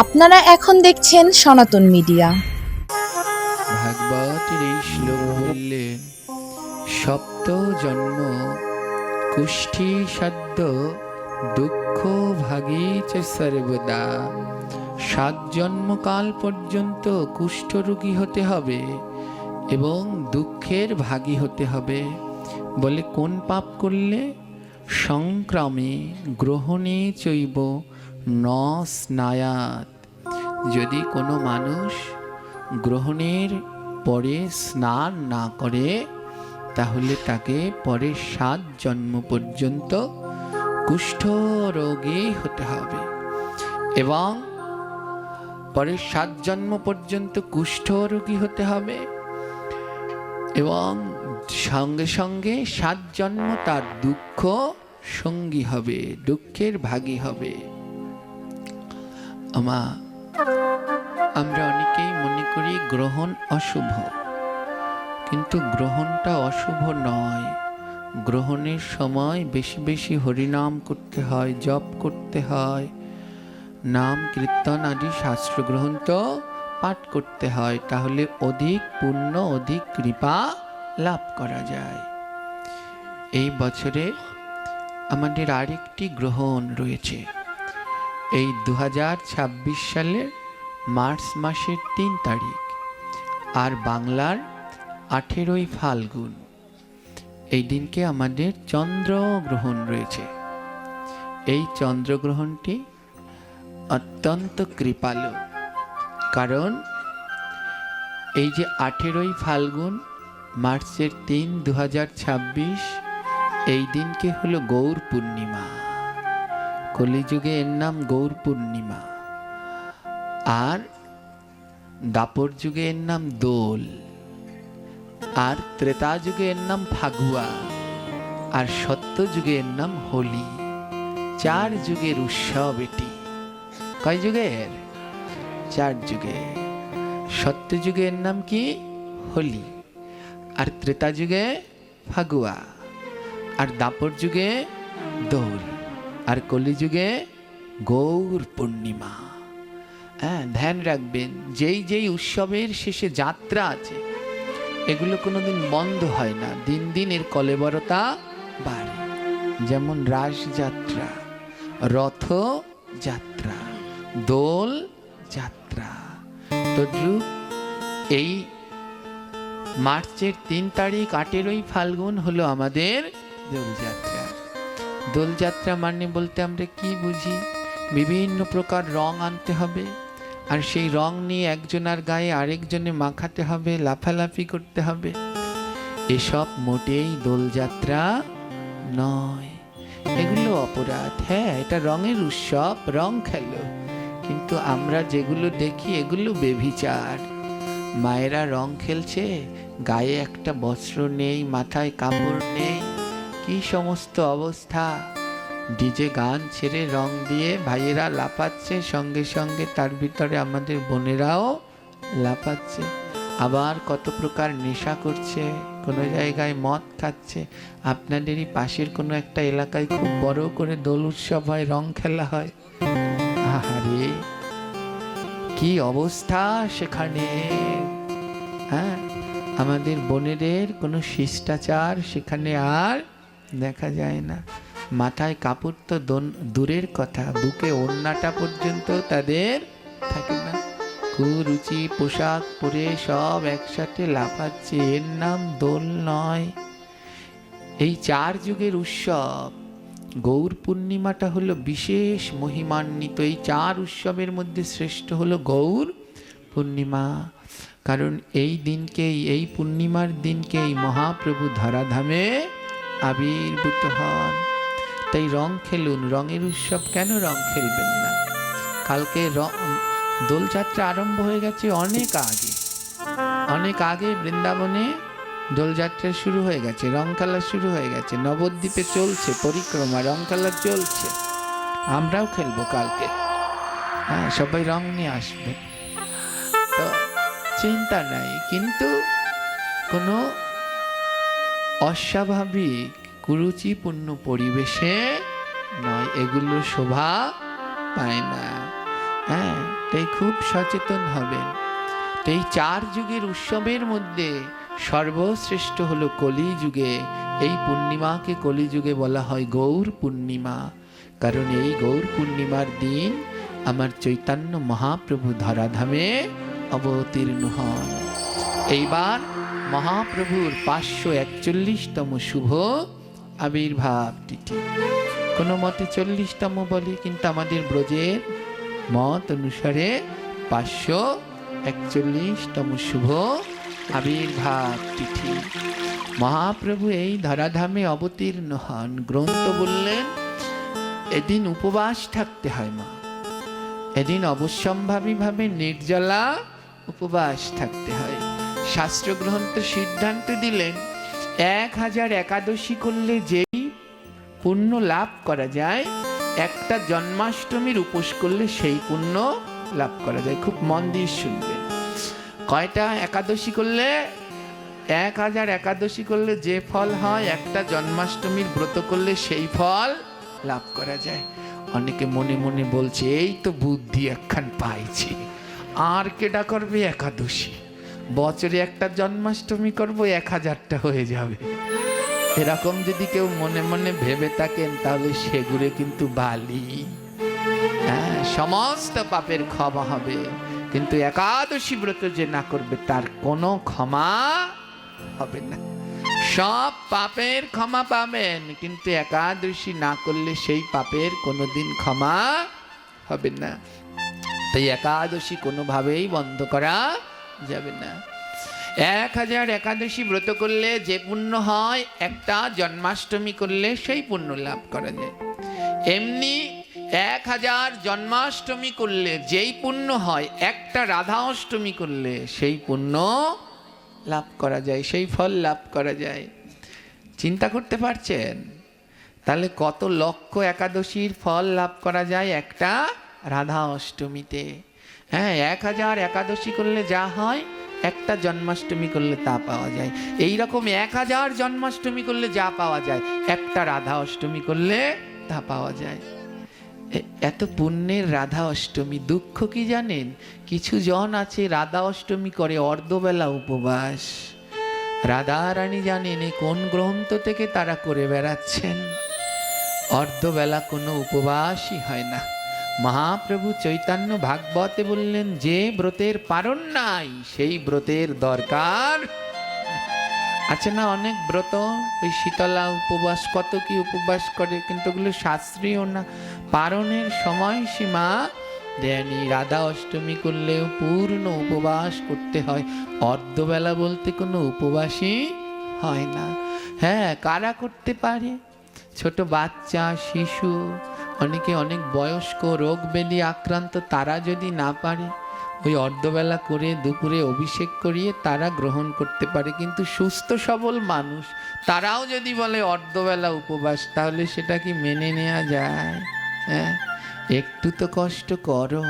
আপনারা এখন দেখছেন সনাতন মিডিয়া। ভাগবতের এই শ্লোক বললেন, সপ্ত জন্ম কুষ্ঠী সদ্য দুঃখ ভাগী চ সর্বদা। 7 জন্মকাল পর্যন্ত কুষ্ঠরোগী হতে হবে এবং দুঃখের ভাগী হতে হবে। বলে কোন পাপ করলে? সংক্রামে গ্রহণে চৈব ন স্নায়াত। যদি কোনো মানুষ গ্রহণের পরে স্নান না করে তাহলে তাকে পরে 7 জন্ম পর্যন্ত কুষ্ঠরোগী হতে হবে এবং পরে 7 জন্ম পর্যন্ত কুষ্ঠরোগী হতে হবে এবং সঙ্গে সঙ্গে 7 জন্ম তার দুঃখ সঙ্গী হবে, দুঃখের ভাগী হবে। আমরা অনেকেই মনে করি গ্রহণ অশুভ, কিন্তু গ্রহণটা অশুভ নয়। গ্রহণের সময় বেশি বেশি হরিনাম করতে হয়, জপ করতে হয়, নাম কীর্তন আদি শাস্ত্র গ্রন্থ পাঠ করতে হয়, তাহলে অধিক পুণ্য অধিক কৃপা লাভ করা যায়। এই বছরে আমাদের আরেকটি গ্রহণ রয়েছে, এই 2026 সালের মার্চ মাসের 3 তারিখ আর বাংলার 18ই ফাল্গুন। এই দিনকে আমাদের চন্দ্রগ্রহণ রয়েছে। এই চন্দ্রগ্রহণটি অত্যন্ত কৃপালু, কারণ এই যে 18ই ফাল্গুন মার্চের 3, 2026 এই দিনকে হলো গৌর পূর্ণিমা। কলিযুগে এর নাম গৌর পূর্ণিমা, আর দাপর যুগে এর নাম দোল, আর ত্রেতা যুগে এর নাম ফাগুয়া, আর সত্য যুগে এর নাম হোলি। 4 যুগের উৎসব এটি। কয় যুগের? 4 যুগে। সত্য যুগে এর নাম কি? হোলি। আর ত্রেতা যুগে ফাগুয়া, আর দাপর যুগে দোল, আর কলি যুগে গৌর পূর্ণিমা। হ্যাঁ, ধ্যান রাখবেন, যেই যেই উৎসবের শেষে যাত্রা আছে এগুলো কোনোদিন বন্ধ হয় না, দিন দিন এর কলেবরতা বাড়ে। যেমন রাসযাত্রা, রথযাত্রা, দোল যাত্রা। তদ্রূপ এই মার্চের 3 তারিখ 18ই ফাল্গুন হলো আমাদের দোলযাত্রা। দোলযাত্রা মানে বলতে আমরা কি বুঝি? বিভিন্ন প্রকার রং আনতে হবে, আর সেই রং নিয়ে একজনের গায়ে আরেকজনে মাখাতে হবে, লাফালাফি করতে হবে। এসব মোটেই দোলযাত্রা নয়, এগুলো অপরাধ। হ্যাঁ, এটা রঙের উৎসব, রং খেলো, কিন্তু আমরা যেগুলো দেখি এগুলো বেভিচার। মায়েরা রং খেলছে, গায়ে একটা বস্ত্র নেই, মাথায় কাপড় নেই, কি সমস্ত অবস্থা। ডিজে গান ছেড়ে রং দিয়ে ভাইয়েরা লাফাচ্ছে, সঙ্গে সঙ্গে তার ভিতরে আমাদের বোনেরাও লাফাচ্ছে। আবার কত প্রকার নেশা করছে, কোনো জায়গায় মদ খাচ্ছে। আপনাদেরই পাশের কোনো একটা এলাকায় খুব বড় করে দোল উৎসব হয়, রং খেলা হয়। আহারে, কি অবস্থা সেখানে! হ্যাঁ, আমাদের বোনেদের কোনো শিষ্টাচার সেখানে আর দেখা যায় না। মাথায় কাপড় তো দূরের কথা, বুকে ওড়নাটা পর্যন্ত তাদের থাকে না। কুরুচি পোশাক পরে সব একসাথে লাফাচ্ছে, এর নাম দোল নয়। এই 4 যুগের উৎসব গৌর পূর্ণিমাটা হলো বিশেষ মহিমান্বিত। এই 4 উৎসবের মধ্যে শ্রেষ্ঠ হলো গৌর পূর্ণিমা, কারণ এই দিনকেই, এই পূর্ণিমার দিনকেই মহাপ্রভু ধরাধামে আবির্ভূত হন। তাই রং খেলুন, রঙের উৎসব কেন রং খেলবেন না? কালকে দোলযাত্রা আরম্ভ হয়ে গেছে অনেক আগে, অনেক আগে বৃন্দাবনে দোলযাত্রা শুরু হয়ে গেছে, রং খেলা শুরু হয়ে গেছে। নবদ্বীপে চলছে পরিক্রমা, রং খেলা চলছে। আমরাও খেলবো কালকে। হ্যাঁ, সবাই রং নিয়ে আসবে, তো চিন্তা নাই। কিন্তু কোনো অস্বাভাবিক কুরুচিপূর্ণ পরিবেশে নয়, এগুলো শোভা পায় না। হ্যাঁ, তাই খুব সচেতন হবেন। তো এই 4 যুগের উৎসবের মধ্যে সর্বশ্রেষ্ঠ হলো কলি যুগে। এই পূর্ণিমাকে কলি যুগে বলা হয় গৌর পূর্ণিমা, কারণ এই গৌর পূর্ণিমার দিন আমার চৈতন্য মহাপ্রভু ধরাধামে অবতীর্ণ হন। এইবার মহাপ্রভুর 541তম শুভ আবির্ভাব তিথি। কোনো মতে 40তম বলে, কিন্তু আমাদের ব্রজের মত অনুসারে 541তম শুভ আবির্ভাব তিথি। মহাপ্রভু এই ধরাধামে অবতীর্ণ হন। গ্রন্থ বললেন এদিন উপবাস থাকতে হয় মা, এদিন অবশ্যম্ভাবীভাবে নির্জলা উপবাস থাকতে হয়। শাস্ত্র গ্রন্থ সিদ্ধান্ত দিলেন 1000 একাদশী করলে যেই পুণ্য লাভ করা যায়, একটা জন্মাষ্টমীর উপোস করলে সেই পুণ্য লাভ করা যায়। খুব মন দিয়ে শুনবেন। কয়টা একাদশী করলে? 1000 একাদশী করলে যে ফল হয়, একটা জন্মাষ্টমীর ব্রত করলে সেই ফল লাভ করা যায়। অনেকে মনে মনে বলছে এই তো বুদ্ধি একখান পাইছি, আর কেডা করবে একাদশী, বছরে একটা জন্মাষ্টমী করব 1000টা হয়ে যাবে। এরকম যদি কেউ মনে মনে ভেবে থাকেন তাহলে সেগুলো কিন্তু বালি। হ্যাঁ, সমস্ত পাপের ক্ষমা হবে, কিন্তু একাদশী ব্রত যে না করবে তার কোনো ক্ষমা হবে না। সব পাপের ক্ষমা পাবেন, কিন্তু একাদশী না করলে সেই পাপের কোনোদিন ক্ষমা হবে না। তাই একাদশী কোনোভাবেই বন্ধ করা যাবে না। 1000 একাদশী ব্রত করলে যে পুণ্য হয়, একটা জন্মাষ্টমী করলে সেই পুণ্য লাভ করা যায়। এমনি 1000 জন্মাষ্টমী করলে যেই পুণ্য হয়, একটা রাধা অষ্টমী করলে সেই পুণ্য লাভ করা যায়, সেই ফল লাভ করা যায়। চিন্তা করতে পারছেন? তাহলে কত লক্ষ একাদশীর ফল লাভ করা যায় একটা রাধা অষ্টমীতে। হ্যাঁ, 1000 একাদশী করলে যা হয়, একটা জন্মাষ্টমী করলে তা পাওয়া যায়। এই রকম 1000 জন্মাষ্টমী করলে যা পাওয়া যায়, একটা রাধা অষ্টমী করলে তা পাওয়া যায়। এত পুণ্যের রাধা অষ্টমী। দুঃখ কি জানেন? কিছু জন আছে রাধা অষ্টমী করে অর্ধবেলা উপবাস। রাধা রানী জানেন এই কোন গ্রন্থ থেকে তারা করে বেড়াচ্ছেন। অর্ধবেলা কোনো উপবাসই হয় না। মহাপ্রভু চৈতন্য ভাগবতে বললেন যে ব্রতের পারণ নাই সেই ব্রতের দরকার আছে না। অনেক ব্রত, ওই শীতলা উপবাস, কত কি উপবাস করে, কিন্তু ওগুলো শাস্ত্রীয় না। পারণের সময়সীমা দেয়নি। রাধা অষ্টমী করলেও পূর্ণ উপবাস করতে হয়। অর্ধবেলা বলতে কোনো উপবাসই হয় না। হ্যাঁ, কারা করতে পারে? ছোট বাচ্চা, শিশু, অনেকে অনেক বয়স্ক, রোগ ব্যাধি আক্রান্ত, তারা যদি না পারে, ওই অর্ধবেলা করে দুপুরে অভিষেক করিয়ে তারা গ্রহণ করতে পারে। কিন্তু সুস্থ সবল মানুষ তারাও যদি বলে অর্ধবেলা উপবাস, তাহলে সেটা কি মেনে নেওয়া যায়? হ্যাঁ, একটু তো কষ্ট করো।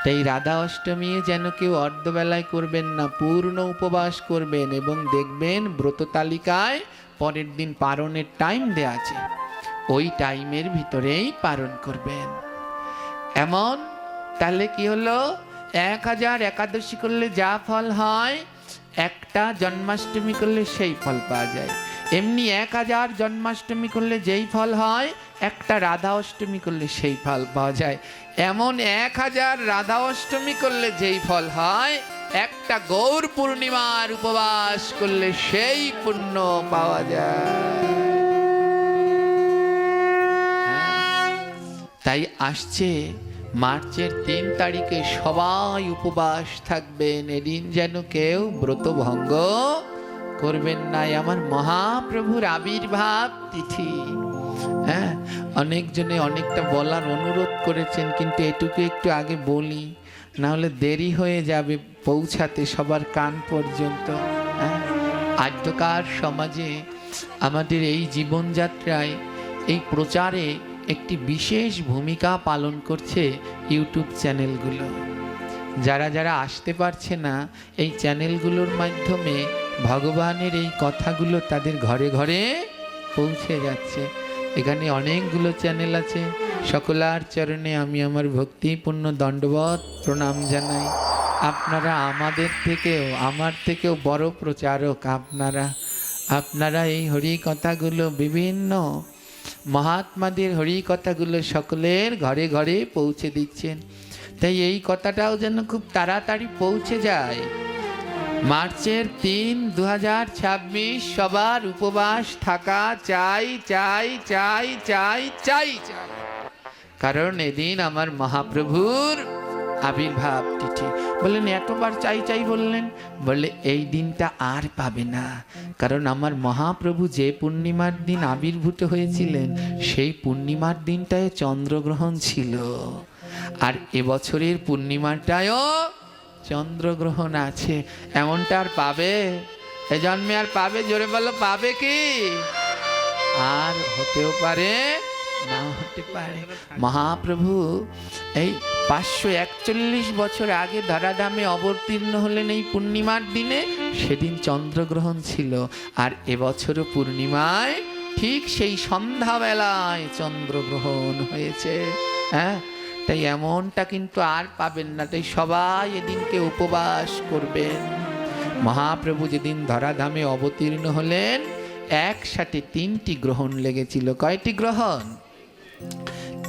তাই রাধা অষ্টমী যেন কেউ অর্ধবেলায় করবেন না, পূর্ণ উপবাস করবেন। এবং দেখবেন ব্রত তালিকায় পরের দিন পারণের টাইম দেয়া আছে, ওই টাইমের ভিতরেই পারণ করবেন। এমন তাহলে কি হলো? 1000 একাদশী করলে যা ফল হয়, একটা জন্মাষ্টমী করলে সেই ফল পাওয়া যায়। এমনি 1000 জন্মাষ্টমী করলে যেই ফল হয়, একটা রাধা অষ্টমী করলে সেই ফল পাওয়া যায়। এমন 1000 রাধা অষ্টমী করলে যেই ফল হয়, একটা গৌর পূর্ণিমার উপবাস করলে সেই পুণ্য পাওয়া যায়। তাই আসছে মার্চের 3 তারিখে সবাই উপবাস থাকবেন। এদিন যেন কেউ ব্রত ভঙ্গ করবেন না। আমার মহাপ্রভুর আবির্ভাব তিথি। হ্যাঁ, অনেকজনে অনেকটা বলার অনুরোধ করেছেন, কিন্তু এটুকু একটু আগে বলি, না হলে দেরি হয়ে যাবে পৌঁছাতে সবার কান পর্যন্ত। হ্যাঁ, আদ্যকার সমাজে আমাদের এই জীবনযাত্রায়, এই প্রচারে একটি বিশেষ ভূমিকা পালন করছে ইউটিউব চ্যানেলগুলো। যারা যারা আসতে পারছে না, এই চ্যানেলগুলোর মাধ্যমে ভগবানের এই কথাগুলো তাদের ঘরে ঘরে পৌঁছে যাচ্ছে। এখানে অনেকগুলো চ্যানেল আছে, সকলার চরণে আমি আমার ভক্তিপূর্ণ দণ্ডবত প্রণাম জানাই। আপনারা আমার থেকেও বড় প্রচারক। আপনারা এই হরি কথাগুলো, বিভিন্ন মহাত্মাদের হরি কথাগুলো সকলের ঘরে ঘরে পৌঁছে দিচ্ছেন। তাই এই কথাটাও যেন খুব তাড়াতাড়ি পৌঁছে যায়। মার্চের 3, 2026 সবার উপবাস থাকা চাই চাই চাই চাই চাই চাই, কারণ এদিন আমার মহাপ্রভুর আবির্ভাব তিথি। বললেন এতবার চাই চাই বললেন, বলে এই দিনটা আর পাবে না, কারণ আমার মহাপ্রভু যে পূর্ণিমার দিন আবির্ভূত হয়েছিলেন সেই পূর্ণিমার দিনটায় চন্দ্রগ্রহণ ছিল, আর এবছরের পূর্ণিমাটায়ও চন্দ্রগ্রহণ আছে। এমনটা আর পাবে? এ জন্মে আর পাবে? জোরে বলো, পাবে কি? আর হতেও পারে, নাও হতে পারে। মহাপ্রভু এই 541 বছর আগে ধরাধামে অবতীর্ণ হলেন এই পূর্ণিমার দিনে, সেদিন চন্দ্রগ্রহণ ছিল। আর এবছরও পূর্ণিমায় ঠিক সেই সন্ধ্যাবেলায় চন্দ্রগ্রহণ হয়েছে। হ্যাঁ, তাই এমনটা কিন্তু আর পাবেন না। তাই সবাই এদিনকে উপবাস করবেন। মহাপ্রভু যেদিন ধরাধামে অবতীর্ণ হলেন একসাথে 3টি গ্রহণ লেগেছিল। কয়টি গ্রহণ?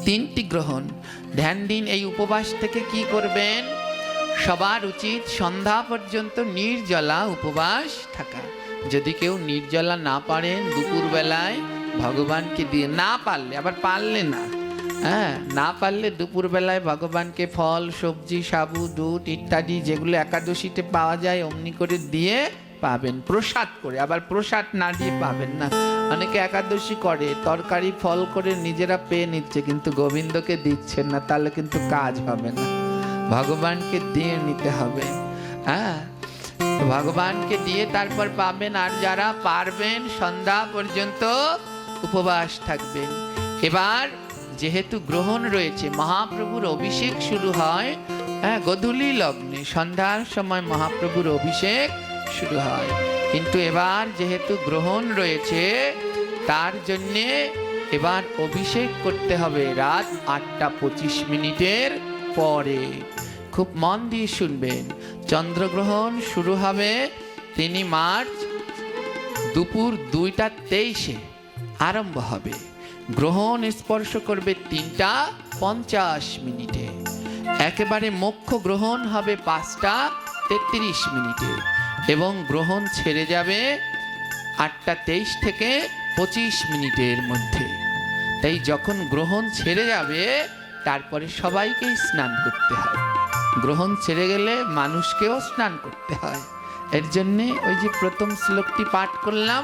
3টি গ্রহণ। ধ্যান দিন, এই উপবাস থেকে কি করবেন? সবার উচিত সন্ধ্যা পর্যন্ত নির্জলা উপবাস থাকা। যদি কেউ নির্জলা না পারেন, দুপুরবেলায় ভগবানকে দিয়ে, না পারলে, আবার পারলে না, হ্যাঁ, না পারলে দুপুরবেলায় ভগবানকে ফল, সবজি, সাবু, দুধ ইত্যাদি যেগুলো একাদশীতে পাওয়া যায় অমনি করে দিয়ে পাবেন, প্রসাদ করে। আবার প্রসাদ না দিয়ে পাবেন না। অনেকে একাদশী করে তরকারি ফল করে নিজেরা পেয়ে নিচ্ছে, কিন্তু গোবিন্দকে দিচ্ছেন না, তাহলে কিন্তু কাজ হবে না। ভগবানকে দিয়ে নিতে হবে। হ্যাঁ, ভগবানকে দিয়ে তারপর পাবেন। আর যারা পারবেন সন্ধ্যা পর্যন্ত উপবাস থাকবেন। এবার যেহেতু গ্রহণ রয়েছে, মহাপ্রভুর অভিষেক শুরু হয় গোধূলি লগ্নে, সন্ধ্যার সময় মহাপ্রভুর অভিষেক শুরু হয়। কিন্তু এবার যেহেতু গ্রহণ রয়েছে, তার জন্যে এবার অভিষেক করতে হবে রাত 8:25 পরে। খুব মন দিয়ে শুনবেন। চন্দ্রগ্রহণ শুরু হবে 3 মার্চ দুপুর 2:23 আরম্ভ হবে। গ্রহণ স্পর্শ করবে 3:50 একেবারে মোক্ষ গ্রহণ হবে 5:33 এবং গ্রহণ ছেড়ে যাবে 8:23 থেকে 25 মধ্যে। তাই যখন গ্রহণ ছেড়ে যাবে তারপরে সবাইকেই স্নান করতে হয়। গ্রহণ ছেড়ে গেলে মানুষকেও স্নান করতে হয়। এর জন্যে ওই যে প্রথম শ্লোকটি পাঠ করলাম,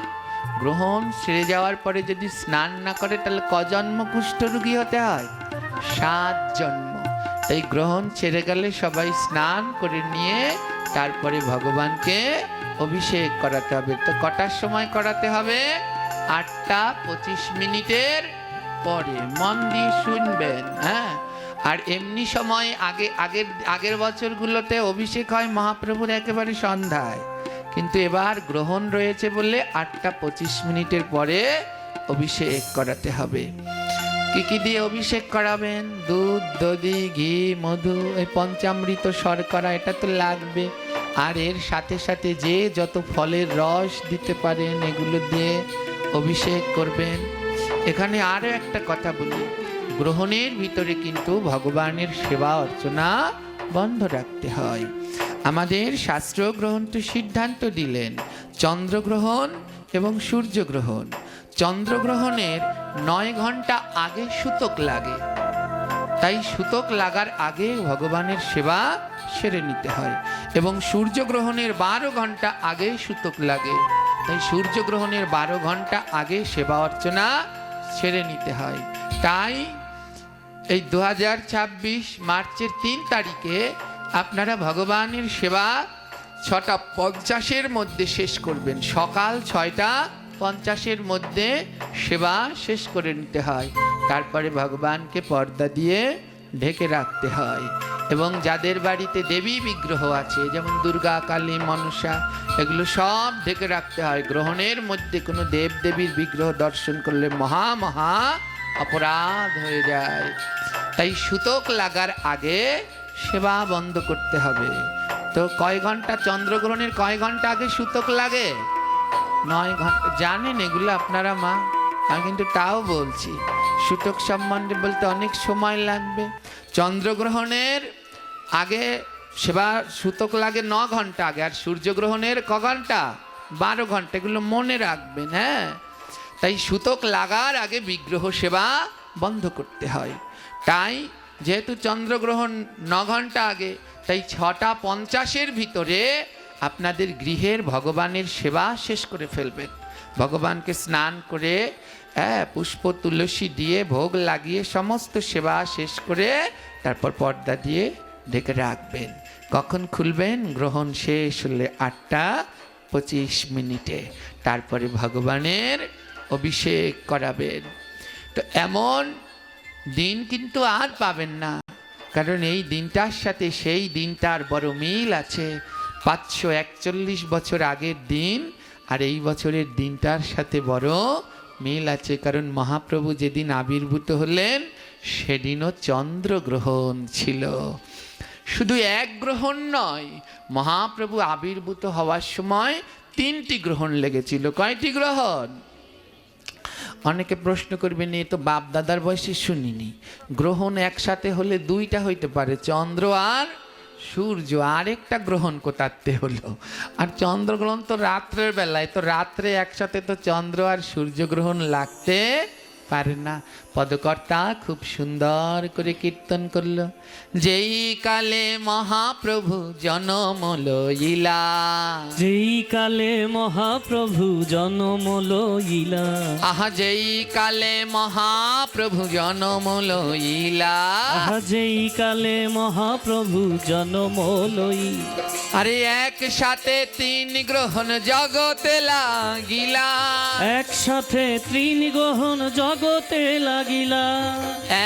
গ্রহণ ছেড়ে যাওয়ার পরে যদি স্নান না করে তাহলে কজন্ম কুষ্ঠরোগী হতে হয়? 7 জন্ম। তাই গ্রহণ ছেড়ে গেলে সবাই স্নান করে নিয়ে তারপরে ভগবানকে অভিষেক করাতে হবে। তো কটার সময় করাতে হবে? 8:25 পরে। মন দিয়ে শুনবেন। হ্যাঁ, আর এমনি সময় আগের বছরগুলোতে অভিষেক হয় মহাপ্রভুর একেবারে সন্ধ্যায়, কিন্তু এবার গ্রহণ রয়েছে বলে 8:25 পরে অভিষেক করাতে হবে। কি কি দিয়ে অভিষেক করাবেন? দুধ, দধি, ঘি, মধু, এই পঞ্চামৃত, শর্করা, এটা তো লাগবে। আর এর সাথে সাথে যে যত ফলের রস দিতে পারেন এগুলো দিয়ে অভিষেক করবেন। এখানে আরও একটা কথা বলি, গ্রহণের ভিতরে কিন্তু ভগবানের সেবা অর্চনা বন্ধ রাখতে হয়। আমাদের শাস্ত্র গ্রন্থ সিদ্ধান্ত দিলেন চন্দ্রগ্রহণ এবং সূর্যগ্রহণ। চন্দ্রগ্রহণের 9 ঘন্টা আগে সূতক লাগে, তাই সূতক লাগার আগে ভগবানের সেবা সেরে নিতে হয়। এবং সূর্যগ্রহণের 12 ঘন্টা আগে সূতক লাগে, তাই সূর্যগ্রহণের 12 ঘন্টা আগে সেবা অর্চনা সেরে নিতে হয়। তাই এই 2026 মার্চের 3 তারিখে আপনারা ভগবানের সেবা 6:50 মধ্যে শেষ করবেন। সকাল 6:50 মধ্যে সেবা শেষ করে নিতে হয়। তারপরে ভগবানকে পর্দা দিয়ে ঢেকে রাখতে হয়। এবং যাদের বাড়িতে দেবী বিগ্রহ আছে, যেমন দুর্গা, কালী, মনসা, এগুলো সব ঢেকে রাখতে হয়। গ্রহণের মধ্যে কোনো দেব দেবীর বিগ্রহ দর্শন করলে মহা অপরাধ হয়ে যায়। তাই সুতোক লাগার আগে সেবা বন্ধ করতে হবে। তো কয় ঘন্টা চন্দ্রগ্রহণের কয় ঘন্টা আগে সুতোক লাগে? 9 ঘন্টা। জানেন এগুলো আপনারা মা? আমি কিন্তু তাও বলছি, সুতোক সম্বন্ধে বলতে অনেক সময় লাগবে। চন্দ্রগ্রহণের আগে সেবা সুতোক লাগে 9 ঘন্টা আগে, আর সূর্যগ্রহণের ক ঘন্টা? 12 ঘন্টা। এগুলো মনে রাখবেন। হ্যাঁ, তাই সুতোক লাগার আগে বিগ্রহ সেবা বন্ধ করতে হয়। তাই যেহেতু চন্দ্রগ্রহণ 9 ঘন্টা আগে, তাই 6:50 ভিতরে আপনাদের গৃহের ভগবানের সেবা শেষ করে ফেলবেন। ভগবানকে স্নান করে পুষ্প তুলসী দিয়ে ভোগ লাগিয়ে সমস্ত সেবা শেষ করে তারপর পর্দা দিয়ে ঢেকে রাখবেন। কখন খুলবেন? গ্রহণ শেষ হলে 8:25। তারপরে ভগবানের অভিষেক করাবেন। তো এমন দিন কিন্তু আর পাবেন না, কারণ এই দিনটার সাথে সেই দিনটার বড় মিল আছে। 541 বছর আগের দিন আর এই বছরের দিনটার সাথে বড় মিল আছে। কারণ মহাপ্রভু যেদিন আবির্ভূত হলেন সেদিনও চন্দ্রগ্রহণ ছিল। শুধু এক গ্রহণ নয়, মহাপ্রভু আবির্ভূত হওয়ার সময় 3টি গ্রহণ লেগেছিল। কয়টি গ্রহণ? অনেকে প্রশ্ন করবেন, এ তো বাপ দাদার বয়সে শুনিনি। গ্রহণ একসাথে হলে 2টা হইতে পারে, চন্দ্র আর সূর্য। আরেকটা গ্রহণ কোথাতে হলো? আর চন্দ্রগ্রহণ তো রাত্রের বেলায়, তো রাত্রে একসাথে তো চন্দ্র আর সূর্যগ্রহণ লাগতে পারে না। পদকর্তা খুব সুন্দর করে কীর্তন করলো, যেই কালে মহাপ্রভু জনম লইলা, যেই কালে মহাপ্রভু জনম লইলা, আহা যেই কালে মহাপ্রভু জনম লইলা, আহা যেই কালে মহাপ্রভু জনম লইলা। আরে একসাথে 3 গ্রহণ জগতে লাগিলা, একসাথে 3 গ্রহণ জগতে লাগিলা,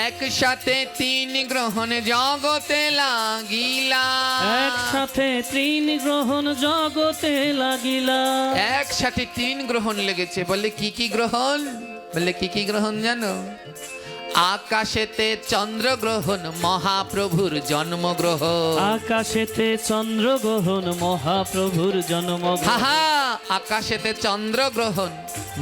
একসাথে 3 গ্রহণ জগতে লাগিলা, একসাথে 3 গ্রহণ জগতে লাগিলা। একসাথে 3 গ্রহণ লেগেছে। বলে কি কি গ্রহণ? বলে কি কি গ্রহণ জানো? আকাশেতে চন্দ্রগ্রহণ মহাপ্রভুর জন্মগ্রহণ, আকাশেতে চন্দ্রগ্রহণ মহাপ্রভুর জন্মগ্রহণ, হাহা আকাশেতে চন্দ্রগ্রহণ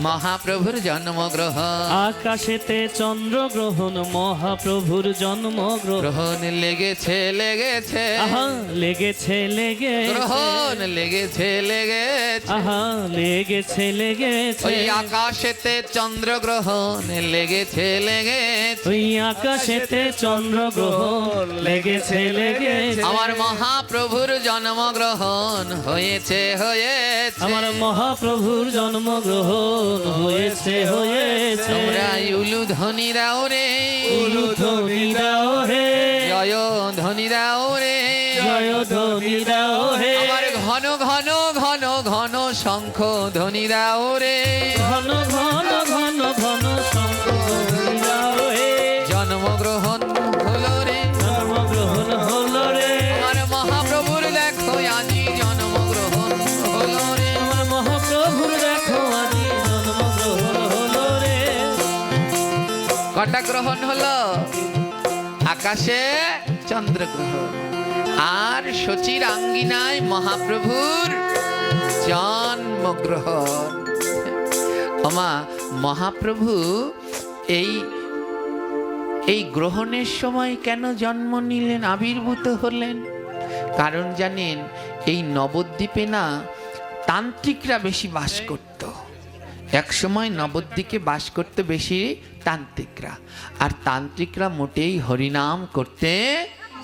মহাপ্রভুর জন্মগ্রহণ, আকাশেতে চন্দ্রগ্রহণ মহাপ্রভুর জন্মগ্রহণ। গ্রহণ লেগেছে লেগেছে, আহা লেগেছে লেগেছে, গ্রহণ লেগেছে লেগেছে, আহা লেগেছে লেগেছে, ওই আকাশেতে চন্দ্রগ্রহণ লেগেছে লেগেছে, ওই আকাশেতে চন্দ্রগ্রহণ লেগেছে লেগেছে। আমার মহাপ্রভুর জন্মগ্রহণ হয়েছে হয়েছে, আমার মহাপ্রভুর জন্মগ্রহণ হয়েছে হয়েছে। তোমরা উলু ধ্বনি দাও রে, উলু ধ্বনি দাও হে, জয় ধ্বনি দাও রে, জয় ধ্বনি দাও হে, আমার ঘন ঘন ঘন ঘন শঙ্খ ধ্বনি দাও রে, ঘন ঘন ঘন ঘন শঙ্খ ধ্বনি দাও হে। জন্মগ্রহণ হলো রে, জন্মগ্রহণ হলো রে, আমার মহাপ্রভুর দেখো আজি জন্মগ্রহণ হলো রে, আমার মহাপ্রভুর দেখো আজি জন্মগ্রহণ হলো রে। কটা গ্রহণ হলো? আকাশে চন্দ্রগ্রহণ আর শচীর আঙ্গিনায় মহাপ্রভুর জন্মগ্রহণ। আমা মহাপ্রভু এই গ্রহণের সময় কেন জন্ম নিলেন, আবির্ভূত হলেন? কারণ জানেন, এই নবদ্বীপে না তান্ত্রিকরা বেশি বাস করত। এক সময় নবদ্বীপে বাস করতে বেশি তান্ত্রিকরা, আর তান্ত্রিকরা মোটেই হরিনাম করতে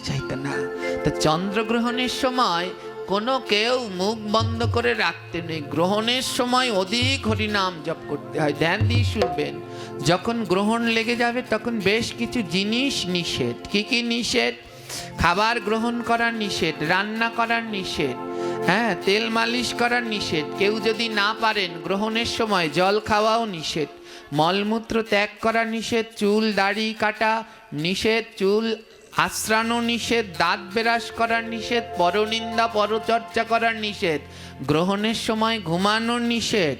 চাইত না। তো চন্দ্রগ্রহণের সময় কোনো কেউ মুখ বন্ধ করে রাখতে নেই। গ্রহণের সময় অধিক হরিনাম জপ করতে হয়। ধ্যান দিয়ে শুনবেন, যখন গ্রহণ লেগে যাবে তখন বেশ কিছু জিনিস নিষেধ। কি কি নিষেধ? খাবার গ্রহণ করার নিষেধ, রান্না করার নিষেধ, হ্যাঁ তেল মালিশ করার নিষেধ। কেউ যদি না পারেন গ্রহণের সময় জল খাওয়াও নিষেধ, মলমূত্র ত্যাগ করা নিষেধ, চুল দাড়ি কাটা নিষেধ, চুল আশ্রানো নিষেধ, দাঁত বেরাস করার নিষেধ, পরনিন্দা পরচর্চা করার নিষেধ, গ্রহণের সময় ঘুমানোর নিষেধ,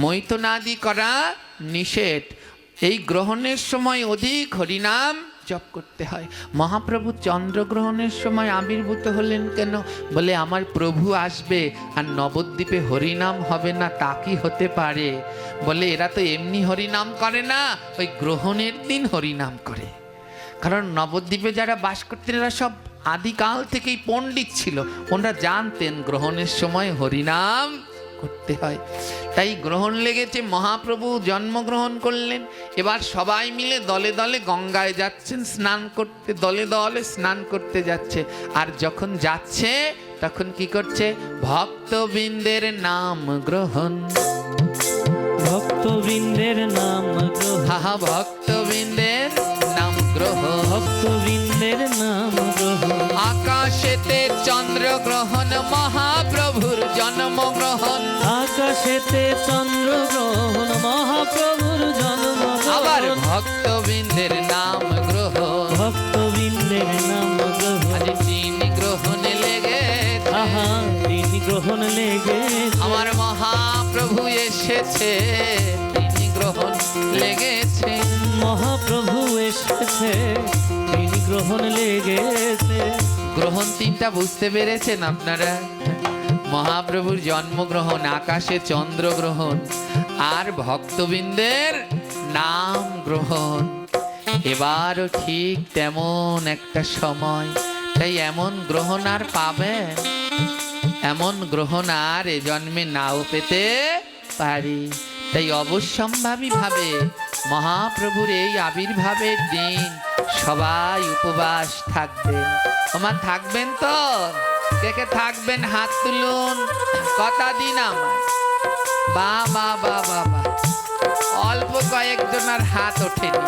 মৈথুনাদি করা নিষেধ, এই গ্রহণের সময় অধিক হরিনাম জপ করতে হয়। মহাপ্রভু চন্দ্রগ্রহণের সময় আবির্ভূত হলেন কেন? বলে আমার প্রভু আসবে আর নবদ্বীপে হরিনাম হবে না, তা কি হতে পারে? বলে এরা তো এমনি হরিনাম করে না, ওই গ্রহণের দিন হরিনাম করে। কারণ নবদ্বীপে যারা বাস করতেন এরা সব আদিকাল থেকেই পণ্ডিত ছিল, ওনারা জানতেন গ্রহণের সময় হরিনাম করতে হয়। তাই গ্রহণ লেগেছে, মহাপ্রভু জন্মগ্রহণ করলেন। এবার সবাই মিলে দলে দলে গঙ্গায় যাচ্ছেন স্নান করতে, দলে দলে স্নান করতে যাচ্ছে। আর যখন যাচ্ছে তখন কি করছে? ভক্তবৃন্দের নাম গ্রহণ, ভক্তবৃন্দের নাম গ্রহণ, হা ভক্তবৃন্দের নাম গ্রহণ, ভক্তবৃন্দের নাম গ্রহণ। আকাশেতে চন্দ্রগ্রহণ, মহাপ্রভুর জন্মগ্রহণ। আকাশেতে চন্দ্রগ্রহণ, মহাপ্রভুর জন্মগ্রহণ। আবার ভক্তবৃন্দের নাম গ্রহণ, ভক্তবৃন্দের নাম গ্রহণ। আজ তিনি গ্রহণে লেগে, আহা তিনি গ্রহণ লেগে, আমার মহাপ্রভু এসেছে, তিনি গ্রহণ লেগেছে। মহাপ্রভু এসেছে, তিনি গ্রহণ লেগেছে। গ্রহণ তিনটা বুঝতে পেরেছেন আপনারা? মহাপ্রভুর জন্মগ্রহণ, আকাশে চন্দ্রগ্রহণ, আর ভক্তবৃন্দের নাম গ্রহণ। এবারও ঠিক তেমন একটা সময়, তাই এমন গ্রহণ আর পাবেন, এমন গ্রহণ আর এ জন্মে নাও পেতে পারি। তাই অবশ্যম্ভাবী ভাবে মহাপ্রভুর এই আবির্ভাবের দিন সবাই উপবাস থাকবেন। আমার থাকবেন তো? কে কে থাকবেন হাত তুলুন, কথা দিন আমায়। বা বা বা বা বা, অল্প কয়েকজন আর হাত ওঠেনি,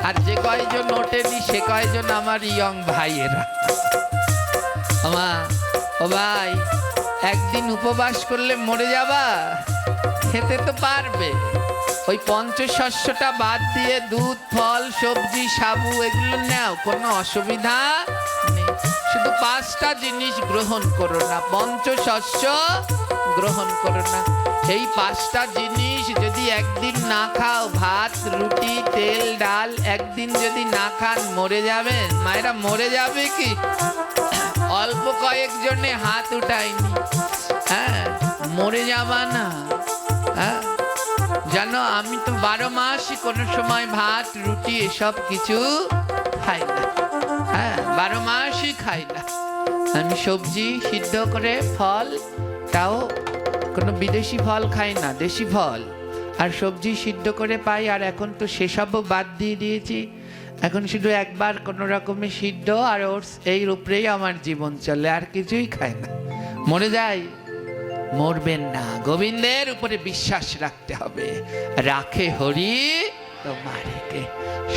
আর যে কয়জন ওঠেনি সে কয়জন আমার ইয়ং ভাইয়েরা। ও ভাই, একদিন উপবাস করলে মরে যাবা? খেতে তো পারবে। ওই পঞ্চশস্যটা বাদ দিয়ে দুধ, ফল, সবজি, সাবু এগুলো নাও, কোনো অসুবিধা নেই। শুধু 5টা জিনিস গ্রহণ করো না, পঞ্চশস্য গ্রহণ করো না। এই 5টা জিনিস যদি একদিন না খাও, ভাত, রুটি, তেল, ডাল, একদিন যদি না খান মরে যাবেন। মায়েরা মরে যাবে কি? অল্প কয়েকজনে হাত উঠায়নি, হ্যাঁ মরে যাবা না। হ্যাঁ জানো, আমি তো 12 মাসই কোনো সময় ভাত, রুটি এসব কিছু খাই না। হ্যাঁ 12 মাসই খাই না। আমি সবজি সিদ্ধ করে, ফল তাও কোনো বিদেশি ফল খাই না, দেশি ফল আর সবজি সিদ্ধ করে পাই। আর এখন তো সেসবও বাদ দিয়ে দিয়েছি, এখন শুধু একবার কোনো রকমে সিদ্ধ আর ওটস, এই উপরেই আমার জীবন চলে, আর কিছুই খাই না। মরে যাই? মরবেন না, গোবিন্দের উপরে বিশ্বাস রাখতে হবে। রাখে হরি তোমারে কে।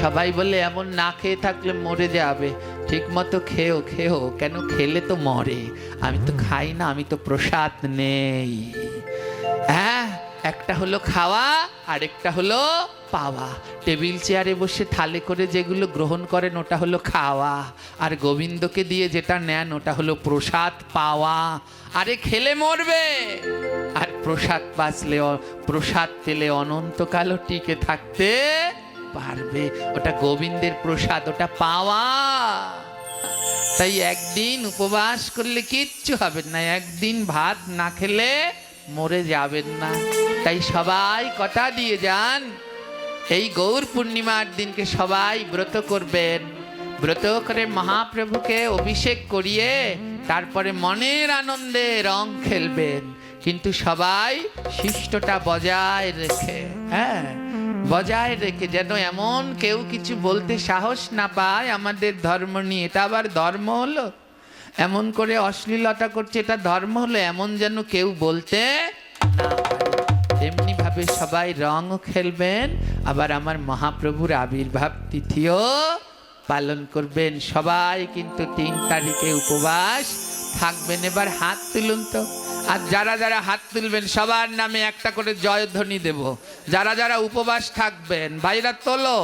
সবাই বলে এমন না খেয়ে থাকলে মরে যাবে। ঠিক মতো খেও, খেও কেন? খেলে তো মরে। আমি তো খাই না, আমি তো প্রসাদ নেই। হ্যাঁ, একটা হলো খাওয়া, আরেকটা হলো পাওয়া। টেবিল চেয়ারে বসে থালে করে যেগুলো গ্রহণ করেন ওটা হলো খাওয়া, আর গোবিন্দকে দিয়ে যেটা নেন ওটা হলো প্রসাদ পাওয়া। আরে খেলে মরবে, আর প্রসাদ বাঁচলে, প্রসাদ পেলে অনন্তকালও টিকে থাকতে পারবে। ওটা গোবিন্দের প্রসাদ, ওটা পাওয়া। তাই একদিন উপবাস করলে কিচ্ছু হবে না, একদিন ভাত না খেলে মরে যাবেন না। তাই সবাই কথা দিয়ে যান, এই গৌর পূর্ণিমার দিনকে সবাই ব্রত করবেন। ব্রত করে মহাপ্রভুকে অভিষেক করিয়ে তারপরে মনের আনন্দে রং খেলবেন, কিন্তু সবাই শিষ্টটা বজায় রেখে। হ্যাঁ বজায় রেখে, যেন এমন কেউ কিছু বলতে সাহস না পায় আমাদের ধর্ম নিয়ে। এটা আবার ধর্ম হলো? এমন করে অশ্লীলতা করছে, এটা ধর্ম হলো? এমন যেন কেউ বলতে না পারে। তেমনি ভাবে সবাই রঙও খেলবেন, আবার আমার মহাপ্রভুর আবির্ভাব তিথিও পালন করবেন। সবাই কিন্তু 3 তারিখে উপবাস থাকবেন। এবার হাত তুলুন তো, আর যারা যারা হাত তুলবেন সবার নামে একটা করে জয়ধ্বনি দেব। যারা যারা উপবাস থাকবেন ভাইরা তোলো,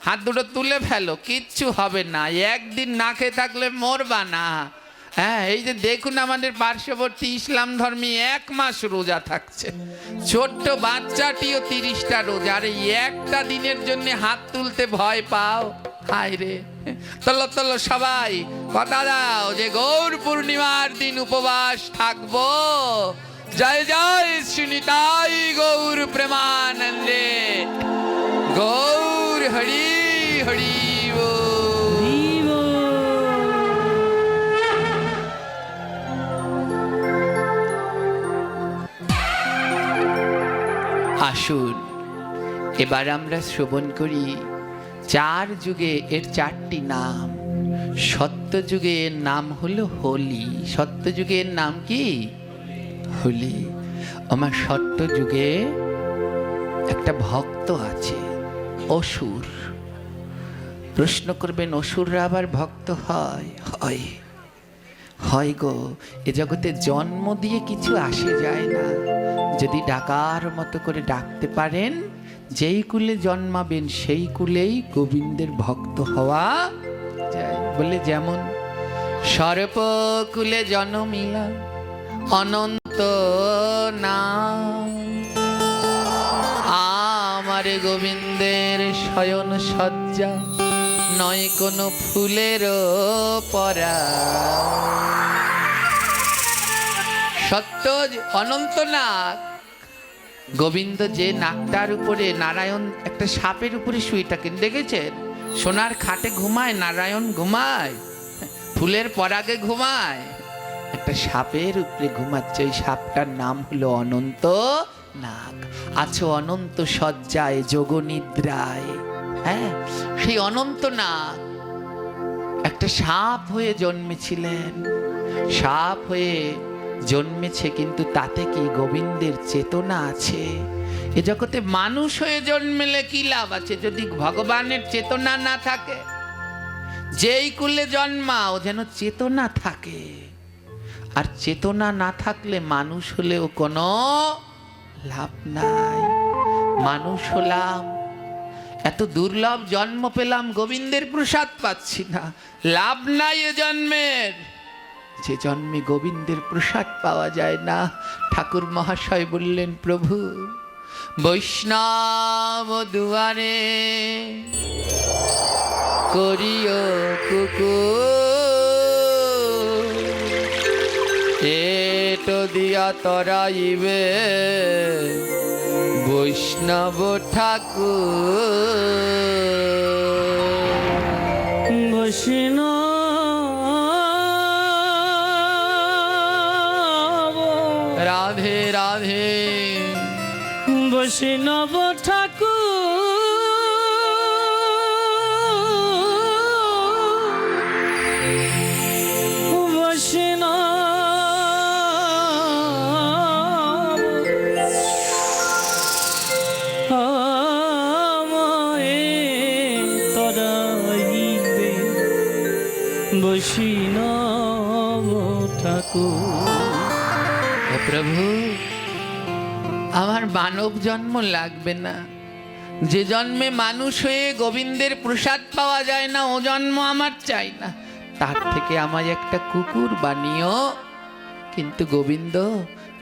হাত দুটো তুলে ফেলো, কিচ্ছু হবে না। একদিন না খেয়ে থাকলে মরবা না, হ্যাঁ, এই যে দেখুন আমাদের পার্শ্ববর্তী ইসলাম ধর্মী 1 মাস রোজা থাকছে, ছোট্ট বাচ্চাটিও 30টা রোজা, আর এই একটা দিনের জন্য হাত তুলতে ভয় পাও? হায় রে, তলো তলো সবাই কথা দাও যে গৌর পূর্ণিমার দিন উপবাস থাকবো। জয় জয় শ্রীনিতাই গৌর প্রেমানন্দে, গৌর হরি হরি বল। জীব আসুন এবার আমরা শ্রবণ করি 4 যুগে এর 4টি নাম। সত্য যুগে এর নাম হলো হোলি। সত্য যুগের নাম কি? হোলি। আমার সত্য যুগে একটা ভক্ত আছে, অসুর। প্রশ্ন করবেন, অসুররা আবার ভক্ত হয়? হয়, হয় গো। এ জগতে জন্ম দিয়ে কিছু আসে যায় না। যদি ডাকার মতো করে ডাকতে পারেন, যেই কুলে জন্মাবেন সেই কুলেই গোবিন্দের ভক্ত হওয়া যায়। বলে যেমন সর্পকুলে জন্মিলা অনন্ত নাম, আমার গোবিন্দের শয়ন সজ্জা নয় কোনো ফুলের পরা। সত্য অনন্ত নাগ গোবিন্দ যে নাকটার উপরে নারায়ণ একটা সাপের উপরে শুয়ে থাকেন, দেখেছেন? সোনার খাটে ঘুমায় নারায়ণ, ঘুমায় ফুলের পরাগে ঘুমায়, একটা সাপের উপরে ঘুমাচ্ছে। ওই সাপটার নাম হলো অনন্ত নাগ। আছো অনন্ত শয্যায় যোগ নিদ্রায়। হ্যাঁ, সেই অনন্ত নাগ একটা সাপ হয়ে জন্মেছিলেন। সাপ হয়ে জন্মেছে, কিন্তু তাতে কি গোবিন্দের চেতনা আছে? এ জগতে মানুষ হয়ে জন্মেলে কি লাভ আছে যদি ভগবানের চেতনা না থাকে? যেই কুলে জন্মাও যেন চেতনা থাকে। আর চেতনা না থাকলে মানুষ হলেও কোনো লাভ নাই। মানুষ হলাম, এত দুর্লভ জন্ম পেলাম, গোবিন্দের প্রসাদ পাচ্ছি না, লাভ নাই এ জন্মের। যে জন্মে গোবিন্দের প্রসাদ পাওয়া যায় না, ঠাকুর মহাশয় বললেন, প্রভু বৈষ্ণব দুয়ারে করিও কুকুর, এটো দিয়া তরাইবে বৈষ্ণব ঠাকুর। বৈষ্ণব রাধে রাধে, বৈষ্ণব ঠাকুর, বৈষ্ণব ঠাকুর। ও প্রভু, আমার মানব জন্ম লাগবে না। যে জন্মে মানুষ হয়ে গোবিন্দের প্রসাদ পাওয়া যায় না, ও জন্ম আমার চাই না। তার থেকে আমায় একটা কুকুর বানিও। কিন্তু গোবিন্দ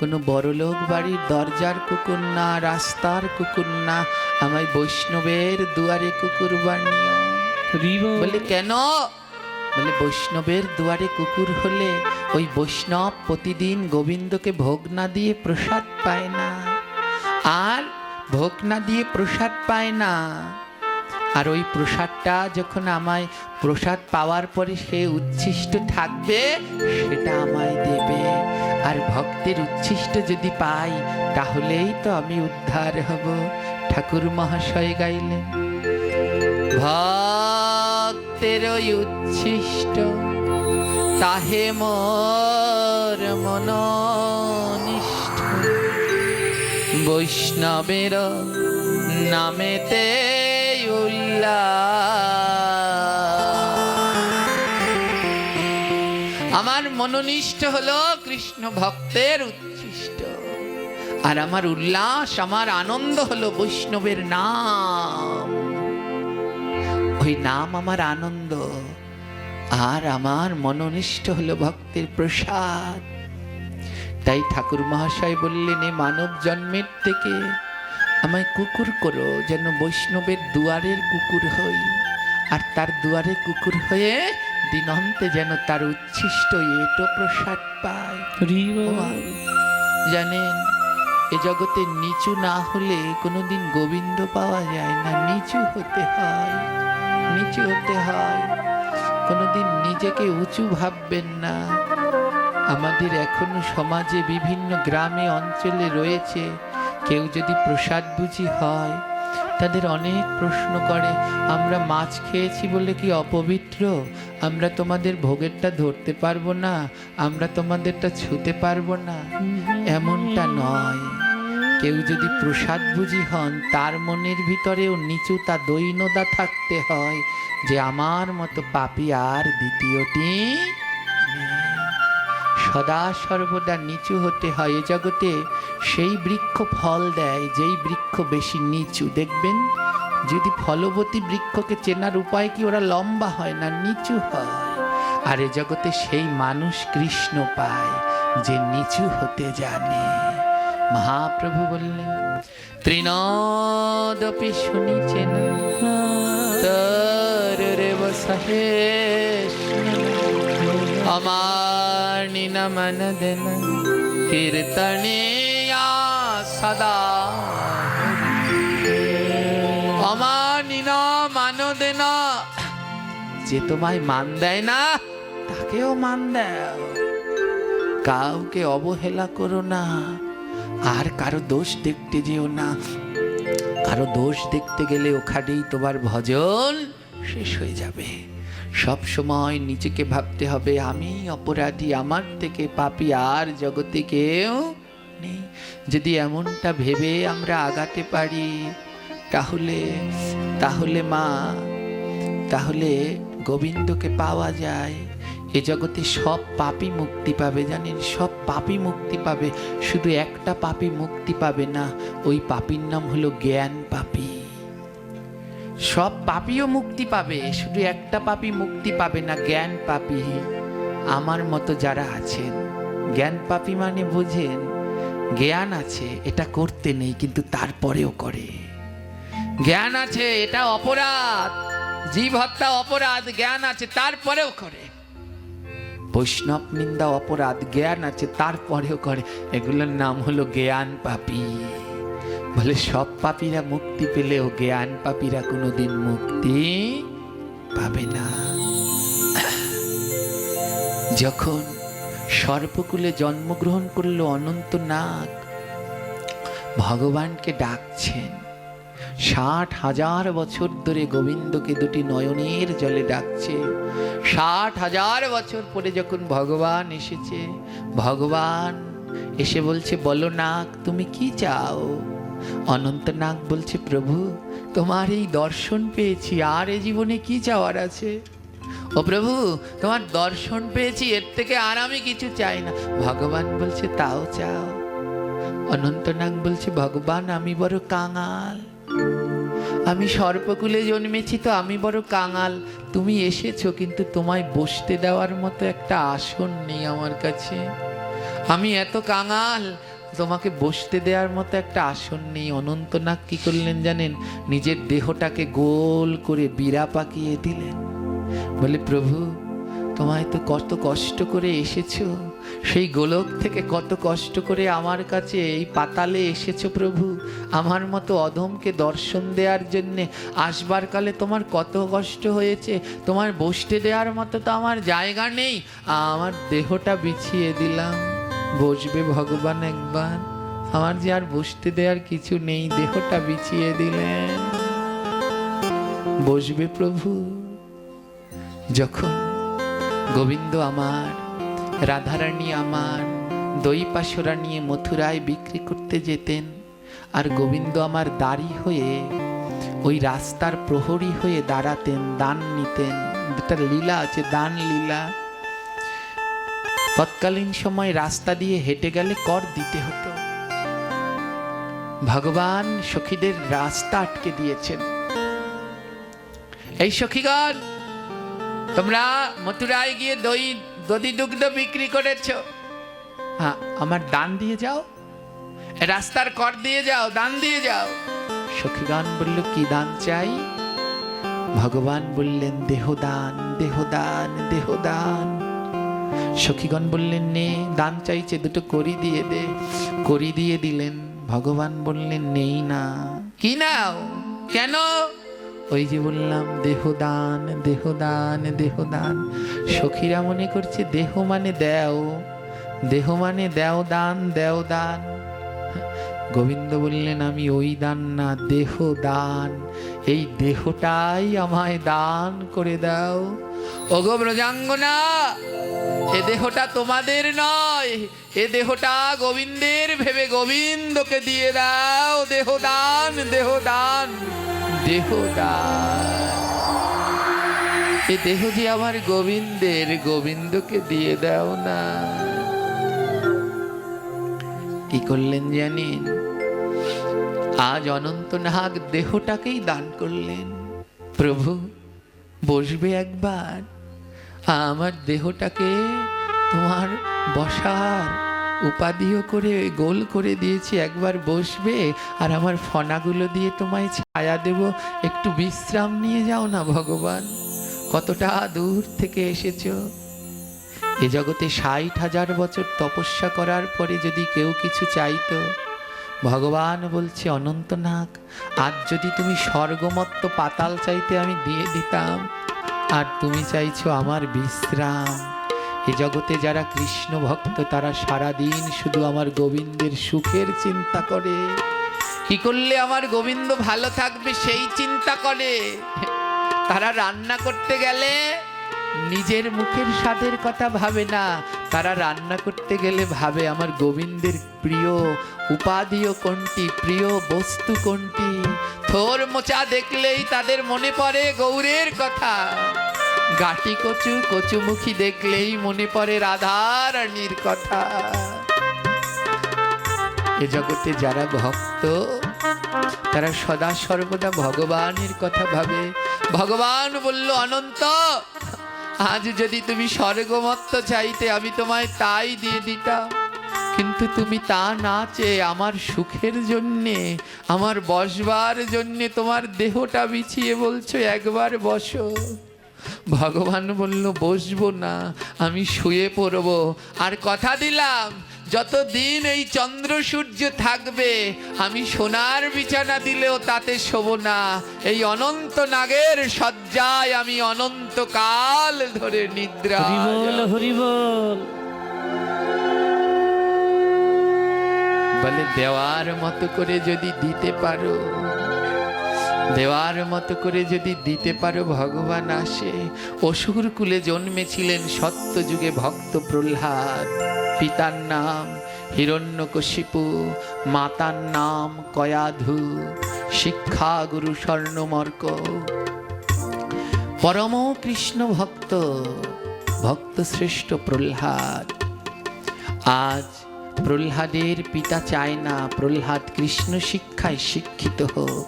কোনো বড়লোক বাড়ির দরজার কুকুর না, রাস্তার কুকুর না, আমায় বৈষ্ণবের দুয়ারে কুকুর বানিও। বলে কেন? বলে বৈষ্ণবের দুয়ারে কুকুর হলে ওই বৈষ্ণব প্রতিদিন গোবিন্দকে ভোগ না দিয়ে প্রসাদ পায় না, আর ভোগ না দিয়ে প্রসাদ পায় না। আর ওই প্রসাদটা যখন আমায় প্রসাদ পাওয়ার পরে সে উচ্ছিষ্ট থাকবে, সেটা আমায় দেবে। আর ভক্তের উচ্ছিষ্ট যদি পাই, তাহলেই তো আমি উদ্ধার হব। ঠাকুর মহাশয় গাইলেন, ভক্তের ওই উচ্ছিষ্ট তাহে মোর মনোনিষ্ঠ, বৈষ্ণবের নামেতে আমার মনোনিষ্ঠ হলো কৃষ্ণ ভক্তের উচ্ছিষ্ট, আর আমার উল্লাস, আমার আনন্দ হলো বৈষ্ণবের নাম। ওই নাম আমার আনন্দ। আর আমার মনোনিষ্ঠ হলো ভক্তের প্রসাদ। তাই ঠাকুর মহাশয় বললেন, এ মানব জন্মের থেকে আমায় কুকুর করো, যেন বৈষ্ণবের দুয়ারের কুকুর হই, আর তার দুয়ারে কুকুর হয়ে দিনন্তে যেন তার উচ্ছিষ্ট এটো প্রসাদ পায়। জানেন, এ জগতে নিচু না হলে কোনোদিন গোবিন্দ পাওয়া যায় না, নিচু হতে হয়, নিচু হতে হয়। কোনোদিন নিজেকে উঁচু ভাববেন না। আমাদের এখনো সমাজে বিভিন্ন গ্রামে অঞ্চলে রয়েছে, কেউ যদি প্রসাদ বুঝি হয় তাদের অনেক প্রশ্ন করে, আমরা মাছ খেয়েছি বলে কি অপবিত্র? আমরা তোমাদের ভোগেরটা ধরতে পারবো না, আমরা তোমাদেরটা ছুঁতে পারবো না। এমনটা নয়। কেউ যদি প্রসাদ বুঝি হন, তার মনের ভিতরেও নিচুতা দৈন্যতা থাকতে হয়, যে আমার মতো পাপী আর দ্বিতীয়টি নেই। সদা সর্বদা নিচু হতে হয়। এ জগতে সেই বৃক্ষ ফল দেয় যেই বৃক্ষ বেশি নিচু। দেখবেন, যদি ফলবতী বৃক্ষকে চেনার উপায় কি, ওরা লম্বা হয় না, নিচু হয়। আর এ জগতে সেই মানুষ কৃষ্ণ পায় যে নিচু হতে জানে। মহাপ্রভু বললেন, তৃণদপি শুনিছেন তরেব সহেশ, আমার নিনা মন দেন কীর্তনে সদা, আমার নিনা মান দেন। যে তোমায় মান দেয় না তাকেও মান দাও। কাউকে অবহেলা করো না, আর কারো দোষ দেখতে যেও না। কারো দোষ দেখতে গেলে ওখানেই তোমার ভজন শেষ হয়ে যাবে। সব সময় নিজেকে ভাবতে হবে, আমি অপরাধী, আমার থেকে পাপী আর জগতে কেউ নেই। যদি এমনটা ভেবে আমরা আগাতে পারি, তাহলে মা, তাহলে গোবিন্দকে পাওয়া যায়। এ জগতে সব পাপী মুক্তি পাবে, জানেন, সব পাপী মুক্তি পাবে। শুধু একটা পাপী মুক্তি পাবে না, ওই পাপীর নাম হলো জ্ঞান পাপী। সব পাপীও মুক্তি পাবে, শুধু একটা পাপী মুক্তি পাবে না, জ্ঞান পাপী। আমার মতো যারা আছেন, জ্ঞান পাপী মানে বুঝেন, জ্ঞান আছে এটা করতে নেই, কিন্তু তারপরেও করে। জ্ঞান আছে এটা অপরাধ, জীব হত্যা অপরাধ, জ্ঞান আছে তারপরেও করে। বৈষ্ণব নিন্দা অপরাধ, জ্ঞান আছে তারপরেও করে। এগুলোর নাম হলো জ্ঞান পাপী। বলে সব পাপীরা মুক্তি পেলেও জ্ঞান পাপীরা কোনোদিন মুক্তি পাবে না। যখন সর্পকুলে জন্মগ্রহণ করলো অনন্তনাগ, ভগবানকে ডাকছেন। 60,000 বছর ধরে গোবিন্দকে দুটি নয়নের জলে ডাকছে। 60,000 বছর পরে যখন ভগবান এসেছে, ভগবান এসে বলছে, বলো নাগ তুমি কি চাও? অনন্তনাগ বলছে, প্রভু তোমার এই দর্শন পেয়েছি, আর এ জীবনে কি চাওয়ার আছে? ও প্রভু, তোমার দর্শন পেয়েছি, এর থেকে আর আমি কিছু চাই না। ভগবান বলছে, তাও চাও? অনন্তনাগ বলছে, ভগবান আমি বড় কাঙাল, আমি সর্পকুলে জন্মেছি তো আমি বড় কাঙাল। তুমি এসেছো, কিন্তু তোমায় বসতে দেওয়ার মতো একটা আসন নেই আমার কাছে। আমি এত কাঙাল, তোমাকে বসতে দেওয়ার মতো একটা আসন নেই। অনন্তনাগ কি করলেন জানেন? নিজের দেহটাকে গোল করে বিড়া পাকিয়ে দিলেন। বলে, প্রভু তোমায় তো কত কষ্ট করে এসেছো, সেই গোলক থেকে কত কষ্ট করে আমার কাছে এই পাতালে এসেছো প্রভু। আমার মতো অধমকে দর্শন দেওয়ার জন্যে আসবার কালে তোমার কত কষ্ট হয়েছে। তোমার বসতে দেওয়ার মতো তো আমার জায়গা নেই, আমার দেহটা বিছিয়ে দিলাম। বসবে ভগবান একবার, আমার যে আর বসতে দেওয়ার কিছু নেই, দেহটা বিছিয়ে দিলেন। বসবে প্রভু। যখন গোবিন্দ আমার, রাধারানী আমার দই পাশরা নিয়ে মথুরায় বিক্রি করতে যেতেন, আর গোবিন্দ আমার দাড়ি হয়ে ওই রাস্তার প্রহরী হয়ে দাঁড়াতেন, দান নিতেন। একটা লীলা আছে, দান লীলা। তৎকালীন সময় রাস্তা দিয়ে হেঁটে গেলে কর দিতে হতো। ভগবান সখীদের রাস্তা আটকে দিয়েছেন। এই সখীগণ তোমরা মথুরায় গিয়ে দধি দুগ্ধ বিক্রি করেছো, হ্যাঁ আমার দান দিয়ে যাও, রাস্তার কর দিয়ে যাও, দান দিয়ে যাও। সখীগণ বলল কি দান চাই? ভগবান বললেন দেহদান, দেহদান, দেহদান। সখীগণ বললেন নে, দান চাইছে দুটো করি দিয়ে দে। করি দিয়ে দিলেন। ভগবান বললেন নেই না। কি নাও? কেন? ওই যে বললাম দেহদান, দেহদান, দেহদান। সখীরা মনে করছে দেহ মানে দেও, দেহ মানে দেও দান, দেও দান। গোবিন্দ বললেন আমি ওই দান না, দেহ দান। এই দেহটাই আমায় দান করে দাও। ওগো ব্রজাঙ্গনা, এ দেহটা তোমাদের নয়, এ দেহটা গোবিন্দের ভেবে গোবিন্দকে দিয়ে দাও। দেহদান, দেহদান, দেহদান। এ দেহ যে আমার গোবিন্দের, গোবিন্দকে দিয়ে দাও না। কি করলেন জানেন? আজ অনন্তনাগ দেহটাকেই দান করলেন। প্রভু বসবে একবার, আমার দেহটাকে তোমার বসার উপাধিও করে গোল করে দিয়েছি, একবার বসবে আর আমার ফনাগুলো দিয়ে তোমায় ছায়া দেব, একটু বিশ্রাম নিয়ে যাও না ভগবান। কতটা দূর থেকে এসেছো। এ জগতে 60,000 বছর তপস্যা করার পরে যদি কেউ কিছু চাইতো, ভগবান বলছে অনন্তনাগ আজ যদি তুমি স্বর্গমত্ত পাতাল চাইতে আমি দিয়ে দিতাম, আর তুমি চাইছো আমার বিশ্রাম। এ জগতে যারা কৃষ্ণ ভক্ত তারা সারাদিন শুধু আমার গোবিন্দের সুখের চিন্তা করে, কি করলে আমার গোবিন্দ ভালো থাকবে সেই চিন্তা করে। তারা রান্না করতে গেলে নিজের মুখের স্বাদের কথা ভাবে না, তারা রান্না করতে গেলে ভাবে আমার গোবিন্দের প্রিয় উপাদেয় কোনটি, প্রিয় বস্তু কোনটি। থোর মোচা দেখলেই তাদের মনে পড়ে গৌরের কথা, গাটি কচু কচুমুখী দেখলেই মনে পড়ে রাধা রানীর কথা। এ জগতে যারা ভক্ত তারা সদা সর্বদা ভগবানের কথা ভাবে। ভগবান বলল অনন্ত আজ যদি তুমি স্বর্গমত্ত চাইতে আমি তোমায় তাই দিয়ে দিতাম, কিন্তু তুমি তা না চেয়ে আমার সুখের জন্যে, আমার বসবার জন্যে তোমার দেহটা বিছিয়ে বলছো একবার বসো। ভগবান বলল বসবো না, আমি শুয়ে পড়বো। আর কথা দিলাম যতদিন এই চন্দ্র সূর্য থাকবে আমি সোনার বিছানা দিলেও তাতে শোব না। এই অনন্ত নাগের শয্যায় আমি অনন্তকাল ধরে নিদ্রা। হরিবল হরিবল। বলে দেওয়ার মতো করে যদি দিতে পারো, দেওয়ার মতো করে যদি দিতে পারো ভগবান আসে। অসুর কুলে জন্মেছিলেন সত্য যুগে ভক্ত প্রহ্লাদ। পিতার নাম হিরণ্যকশিপু, মাতার নাম কয়াধু, শিক্ষা গুরু স্বর্ণমর্ক। পরম কৃষ্ণ ভক্ত, ভক্ত শ্রেষ্ঠ প্রহ্লাদ। আজ প্রহ্লাদের পিতা চায় না প্রহ্লাদ কৃষ্ণ শিক্ষায় শিক্ষিত হোক।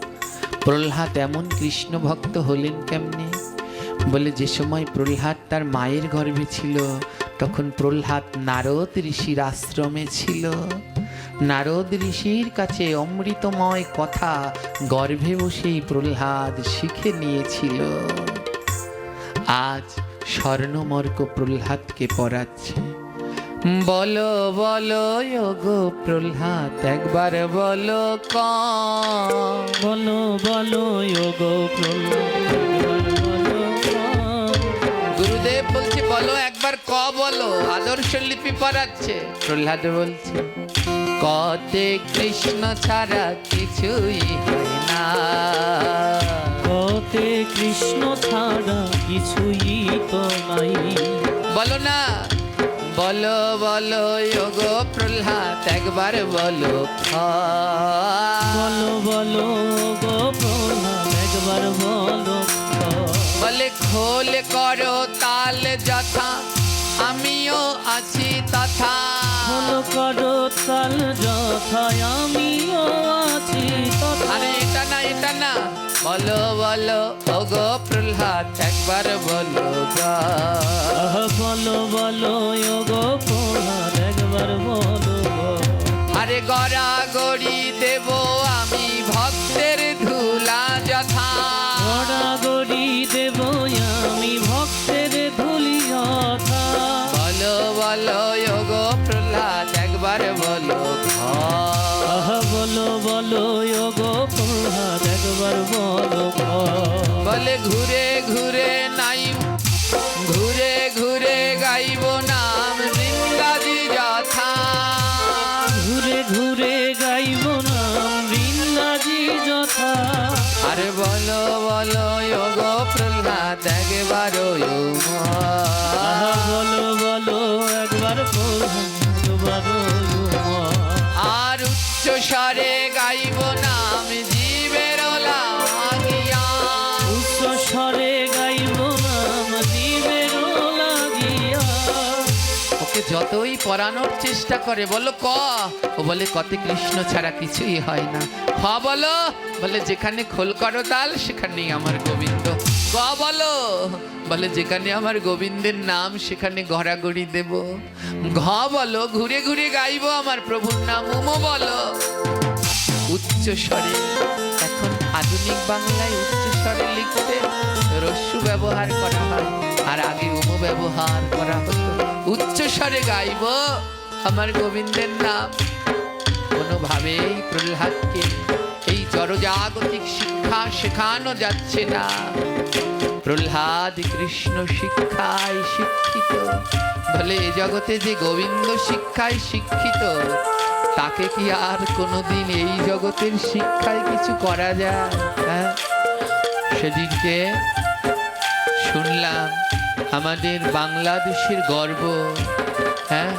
প্রহ্লাদ এমন কৃষ্ণ ভক্ত হলেন কেমনে? বলে যে সময় প্রহ্লাদ তার মায়ের গর্ভে ছিল তখন প্রহ্লাদ নারদ ঋষির আশ্রমে ছিল। নারদ ঋষির কাছে অমৃতময় কথা গর্ভে বসেই প্রহ্লাদ শিখে নিয়েছিল। আজ স্বর্ণমর্ক প্রহ্লাদকে পড়াচ্ছে। বলো বলো গো প্রহ্লাদ একবার বলো ক, বলো বলো গো প্রহ্লাদ বলো ক। গুরুদেব বলছে বলো একবার ক বলো, আদর্শ লিপি পড়াচ্ছে। প্রহ্লাদ বলছে কতে কৃষ্ণ ছাড়া কিছুই হয় না, কতে কৃষ্ণ ছাড়া কিছুই তো নাই। বলো না, বলো বলো গো প্রহ্লাদ একবার বলো খ, বলো বলো গো প্রহ্লাদ একবার বলো খ। বলে খোল করো তাল যথা আমিও আছি তথা, খোল করো তাল যথা আমিও আছি তথা। আরে এটা না, এটা না, বলো বলো গো প্রহ্লাদ প্রহ্লাদ একবার বলো গা। বলো বলো গো প্রহ্লাদ একবার বলো গো। আরে গড়াগড়ি দেব আমি ভক্তের ধুলা যথা। গড়াগড়ি দেব আমি ভক্তের ধুলি যথা। বলো বলো গো প্রহ্লাদ একবার বলো ঘ। বলো বলো গো প্রহ্লাদ একবার বলো গো। বলে ঘুরে ঘুরে নাই, ঘুরে ঘুরে গাইব নাম বৃন্দাজি যথা। ঘুরে ঘুরে গাইব নাম বৃন্দাজি যথা। আরে বলো বলো গো প্রহ্লাদ একবার বলো বলো একবার প্রহ্লাদ আর উচ্চ স্বরে গাইব নাম জীবের লাগিয়া। উচ্চ স্বরে গাইব নাম জীবের লাগিয়া। ওকে যতই পড়ানোর চেষ্টা করে, বলো ক, ও বলে কতে কৃষ্ণ ছাড়া কিছুই হয় না। খ বলো, বলে যেখানে খোল করো তাল সেখানেই আমার গোবিন্দ। গ বলো, বলে যেখানে আমার গোবিন্দের নাম সেখানে গড়াগড়ি দেব। ঘ বলো, ঘুরে ঘুরে গাইবো আমার প্রভুর নাম। উম বলো, উচ্চ স্বরে। এখন আধুনিক বাংলায় উচ্চ স্বরে লিখতে রস্যু ব্যবহার করা হয়, আর আগে উম ব্যবহার করা হতো। উচ্চ স্বরে গাইব আমার গোবিন্দের নাম। কোনোভাবেই প্রহ্লাদকে এই জড়জাগতিক শিক্ষা শেখানো যাচ্ছে না। প্রহ্লাদ কৃষ্ণ শিক্ষায় শিক্ষিত। বলে এ জগতে যে গোবিন্দ শিক্ষায় শিক্ষিত, তাকে কি আর কোনোদিন এই জগতের শিক্ষায় কিছু করা যায়? হ্যাঁ, সেদিনকে শুনলাম আমাদের বাংলাদেশের গর্ব, হ্যাঁ,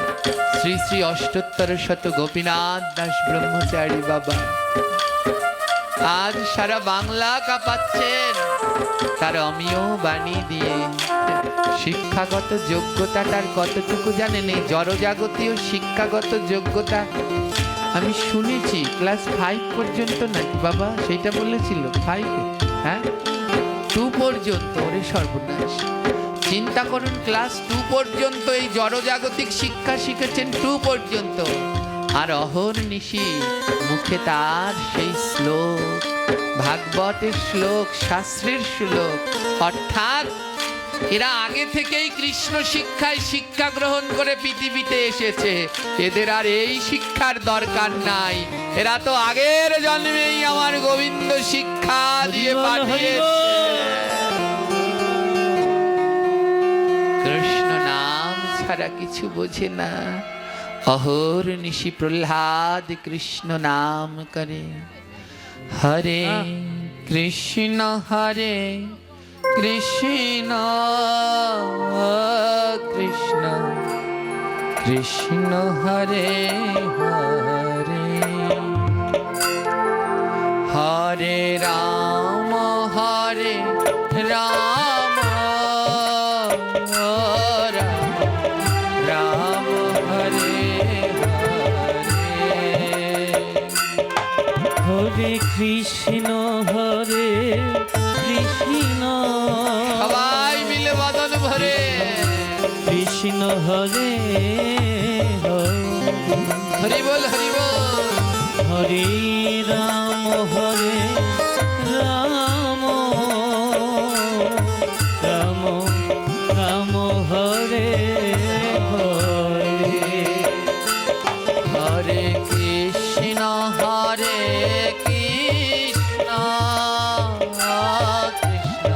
শ্রী শ্রী অষ্টোত্তর শত গোপীনাথ দাস ব্রহ্মচারী বাবা আজ সারা বাংলা কাঁপাচ্ছেন তার অমিয় বাণী দিয়ে। শিক্ষাগত যোগ্যতা তার কতটুকু জানেন? এই জড়জাগতীয় শিক্ষাগত যোগ্যতা আমি শুনেছি ক্লাস 5 পর্যন্ত নাকি বাবা, সেইটা বলেছিল 5, হ্যাঁ 2 পর্যন্ত। ওরে সর্বনাশ, চিন্তা করুন, ক্লাস 2 পর্যন্ত এই জড়জাগতিক শিক্ষা শিখেছেন, 2 পর্যন্ত। আর অহর্নিশি মুখে তার সেই শ্লোক, ভাগবতের শ্লোক, শাস্ত্রের শ্লোক। অর্থাৎ এরা আগে থেকেই কৃষ্ণ শিক্ষায় শিক্ষা গ্রহণ করে পৃথিবীতে এসেছে। এদের আর এই শিক্ষার দরকার নাই। এরা তো আগের জন্মেই আমার গোবিন্দ শিক্ষা দিয়ে পাঠিয়েছে। কৃষ্ণ নাম ছাড়া কিছু বোঝে না। অহর্নিশি প্রহ্লাদ কৃষ্ণ নাম করে। হরে কৃষ্ণ হরে কৃষ্ণ কৃষ্ণ কৃষ্ণ হরে হরে, হরে রাম হরে রাম রাম হরে হরে। হরে কৃষ্ণ হরে কৃষ্ণ, সবাই মিলে বদন ভরে কৃষ্ণ হরে হরি বল হরি বল। হরে রাম হরে রাম রাম রাম হরে হরে, হরে কৃষ্ণ হরে কৃষ্ণ কৃষ্ণ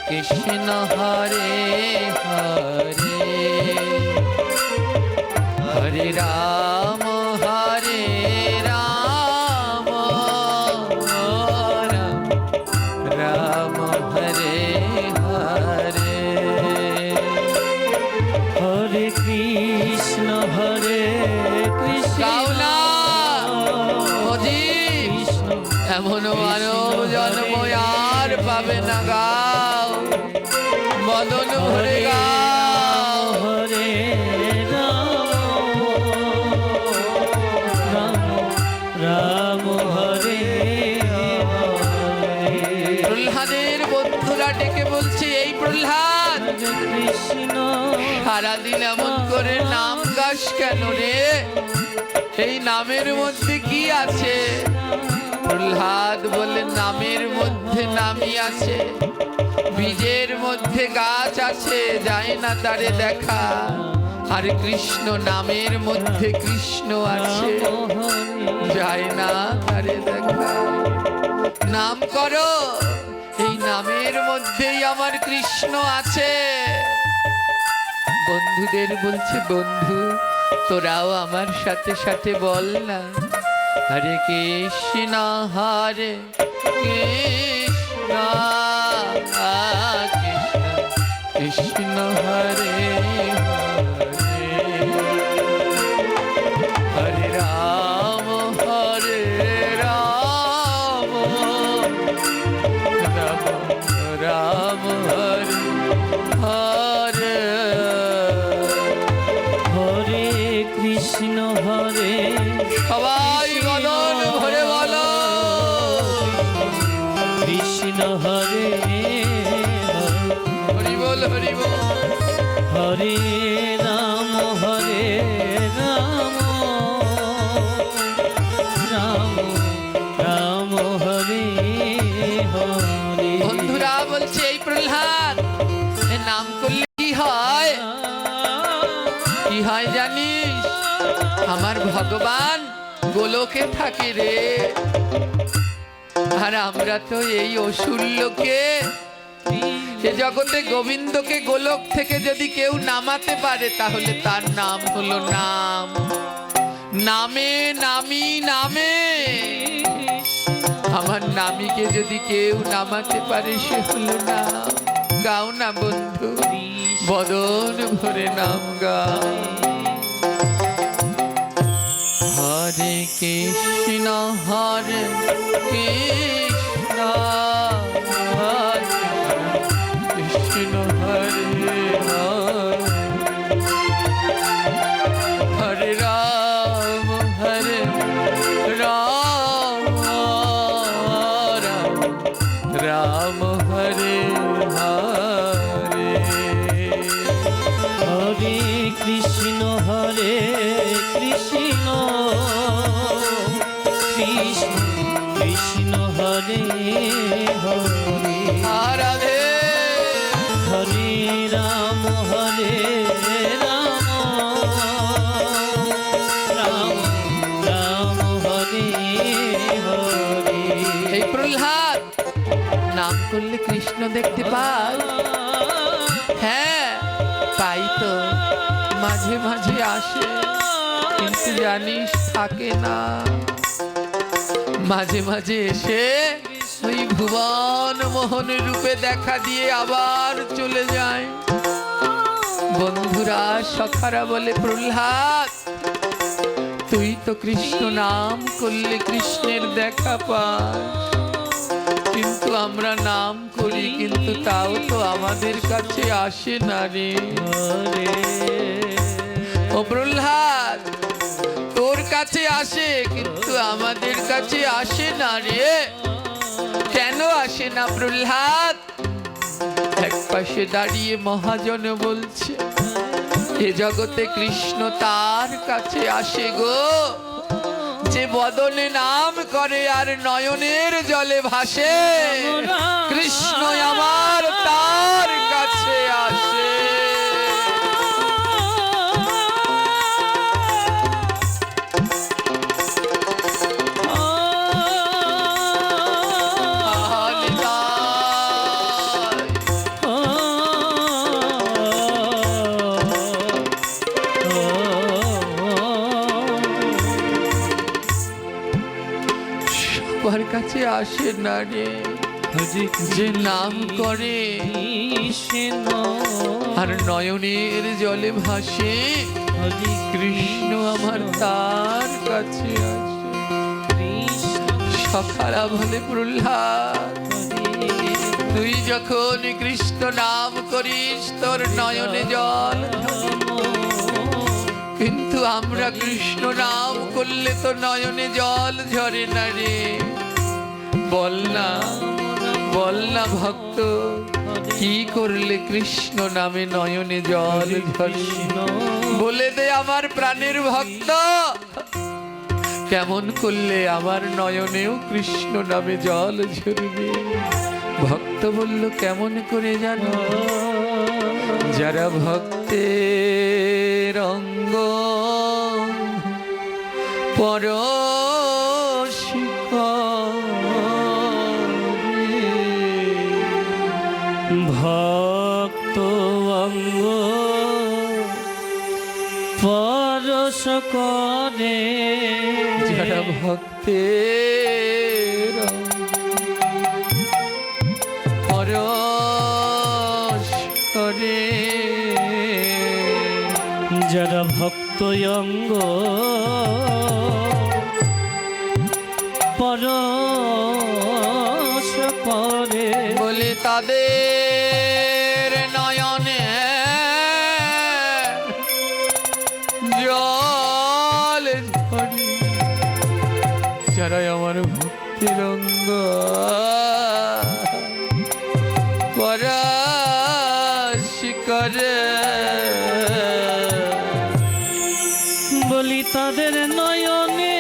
কৃষ্ণ হরে হরে, হরে রাম হরে রাম রাম রাম হরে হরে। হরে কৃষ্ণ হরে কৃষ্ণ কৃষ্ণ এমন মানব জন্ম আর পাবে না, গাও বদন ভরে গাও। হরে রাম রাম রাম হরে হরে। প্রহ্লাদের বন্ধুরা ডেকে বলছে, কৃষ্ণ সারাদিন এমন করে নাম গাস কেন রে? এই নামের মধ্যে কি আছে? প্রহ্লাদ বলে নামের মধ্যে নামই আছে, বীজের মধ্যে গাছ আছে, যায় না তারে দেখা। আর কৃষ্ণ নামের মধ্যে কৃষ্ণ আছে, যায় না তারে দেখা। নাম করো, এই নামের মধ্যেই আমার কৃষ্ণ আছে। বন্ধুদের বলছে, বন্ধু তোরাও আমার সাথে সাথে বল না, হরে কৃষ্ণ হরে কৃষ্ণ কৃষ্ণ হরে হরে, হরে রাম রাম রাম হরে হরে। হরে কৃষ্ণ হরে সবাই বদন ভরে বলো, কৃষ্ণ হরে হরি বল হরি বল। হরে রাম রাম রাম হরে হরে। বন্ধুরা বলছে, এই প্রহ্লাদ এ নাম করলে কি হয়? কি হয় জানিস? আমার ভগবান গোলকে থাকে রে, আর আমরা তো এই অসুর লোকে। এ জগতে গোবিন্দকে গোলক থেকে যদি কেউ নামাতে পারে তাহলে তার নাম হলো নাম। নামে নামি নামে, আমার নামীকে যদি কেউ নামাতে পারে সে হলো নাম। গাও না বন্ধু, বদন ভরে নাম গাও। হরে কৃষ্ণ হরে কৃষ্ণ কৃষ্ণ হরে হরে রাম রাম হরে হরে। হরে কৃষ্ণ কৃষ্ণ কৃষ্ণ হরে হরে। রাধে হরে রাম রাম রাম হরে হরে। এই প্রহ্লাদ নাম করলে কৃষ্ণ দেখতে পায়? হ্যাঁ পাই তো, মাঝে মাঝে আসে, কিন্তু জানিস থাকে না। মাঝে মাঝে এসে ওই ভুবন মোহন রূপে দেখা দিয়ে আবার চলে যায়। বন্ধুরা সখারা বলে, প্রহ্লাদ তুই তো কৃষ্ণ নাম করলে কৃষ্ণের দেখা পাস, কিন্তু আমরা নাম করি কিন্তু তাও তো আমাদের কাছে আসে না রে। ও প্রহ্লাদ তোর কাছে আসে কিন্তু আমাদের কাছে আসে না রে। কেন আসে না প্রহ্লাদ? এক পাশে দাঁড়িয়ে মহাজন বলছে, এ জগতে কৃষ্ণ তার কাছে আসে গো যে বদনে নাম করে আর নয়নের জলে ভাসে। কৃষ্ণ আমার তার কাছে আসে। সবার কাছে আসে না রে, যে নাম করে আর নয়নের জলে ভাসে। কৃষ্ণ আমার তার কাছে আসে। সখারা বলে, প্রহ্লাদ তুই যখন কৃষ্ণ নাম করিস তোর নয়নে জল, কিন্তু আমরা কৃষ্ণ নাম করলে তো নয়নে জল ঝরে না রে। বল না ভক্ত, কি করলে কৃষ্ণ নামে নয়নে জল ঝরে? বলে দে আমার প্রাণের ভক্ত, কেমন করলে আমার নয়নেও কৃষ্ণ নামে জল ঝরবে? ভক্ত বলল কেমন করে জানো? যারা ভক্তের অঙ্গ পরশ করে, ভক্ত অঙ্গ পরশ করে, যারা ভক্তের পরশ করে, যারা ভক্ত অঙ্গ পরশ করে, বলে তাদের নয়নে জল ঝরে। যারা আমার ভক্তির অঙ্গ পরশ করে, বলি তাদের নয়নে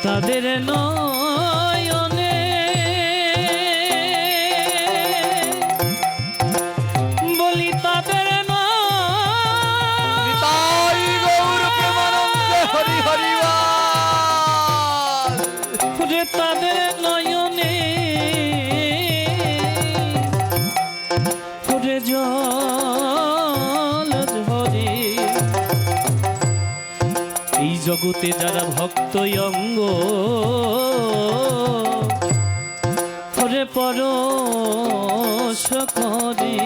তাদের নয়নে বলি তাদের নিতাই গৌর প্রেমানন্দে হরি হরি বল। তাদের নয়নে জল ঝরে। এই জগতে যারা ভক্ত অঙ্গ করে পরশ করে,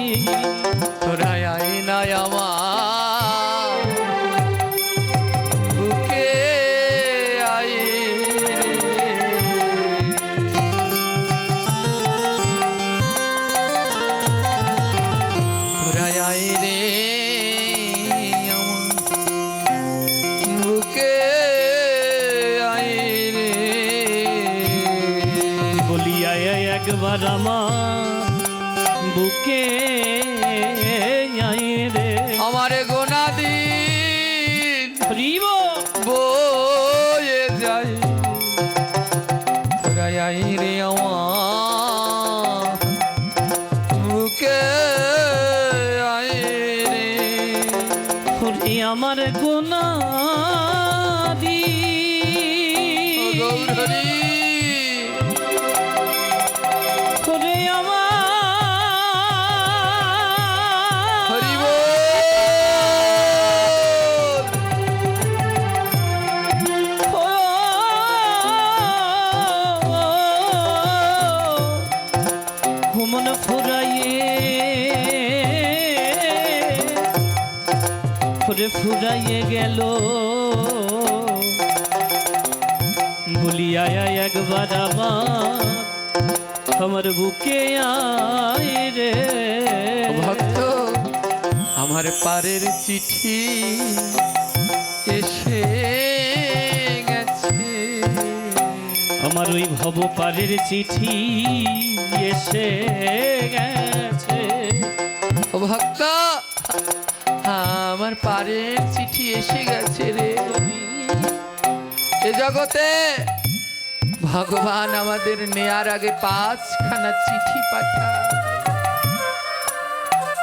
তোরা আইনাই আমার বুকে আই তোরা আই রে আমার বুকে আই রে, বলি আয় একবার আমার বুকে আয় রে। আমার গোনা দিন হরিব বয়ে যাই, তোরা আই রে আমার বুকে আই রে, হরি আমার গোনা দি গৌর হরি হরি আমার হরি বল। মন ফুরাইয়ে গেল, বলি আয় একবার আমার বুকে আয় রে। ভক্ত আমার পারের চিঠি এসে গেছে, আমার ওই ভব পারের চিঠি এসে গেছে। ও ভক্ত আমার পারের চিঠি এসে গেছে রে। এ জগতে ভগবান আমাদের নেয়ার আগে 5খানা চিঠি পাঠায়,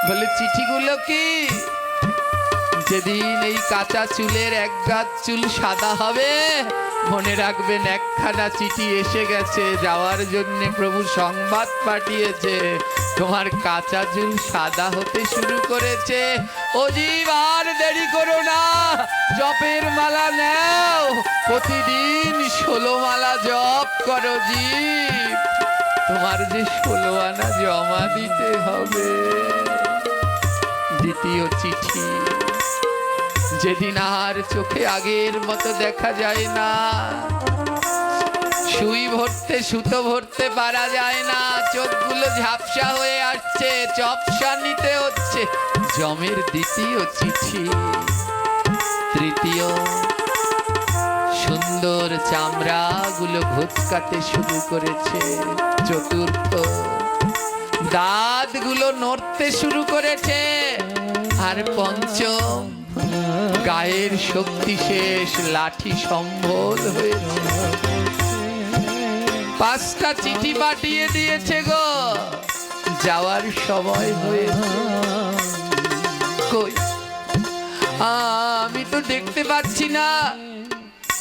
বলে চিঠিগুলো কি? যেদিন এই কাঁচা চুলের এক গাছ চুল সাদা হবে, মনে রাখবেন একখানা চিঠি এসে গেছে যাওয়ার জন্য। প্রভু সংবাদ পাঠিয়েছে তোমার কাঁচা চুল সাদা হতে শুরু করেছে। ও জীব আর দেরি করো না, জপের মালা নাও, প্রতিদিন 16 মালা জপ করো জীব, তোমার যে 16 আনা জমা দিতে হবে। দ্বিতীয় চিঠি, যেদিন আর চোখে আগের মতো দেখা যায় না, সুই ভরতে সুতো ভরতে পারা যায় না, চোখগুলো ঝাপসা হয়ে আসছে, চপসা নিতে হচ্ছে, জমের দ্বিতীয় চিঠি। তৃতীয় সুন্দর চামড়াগুলো ঘুচকাতে শুরু করেছে। চতুর্থ, দাঁতগুলো নড়তে শুরু করেছে। আর পঞ্চম, গায়ের শক্তি শেষ, লাঠি সম্বল হয়েছে। 5টা চিঠি পাঠিয়ে দিয়েছে গো, যাওয়ার সময় হয়েছে। কই, আমি তো দেখতে পাচ্ছি না।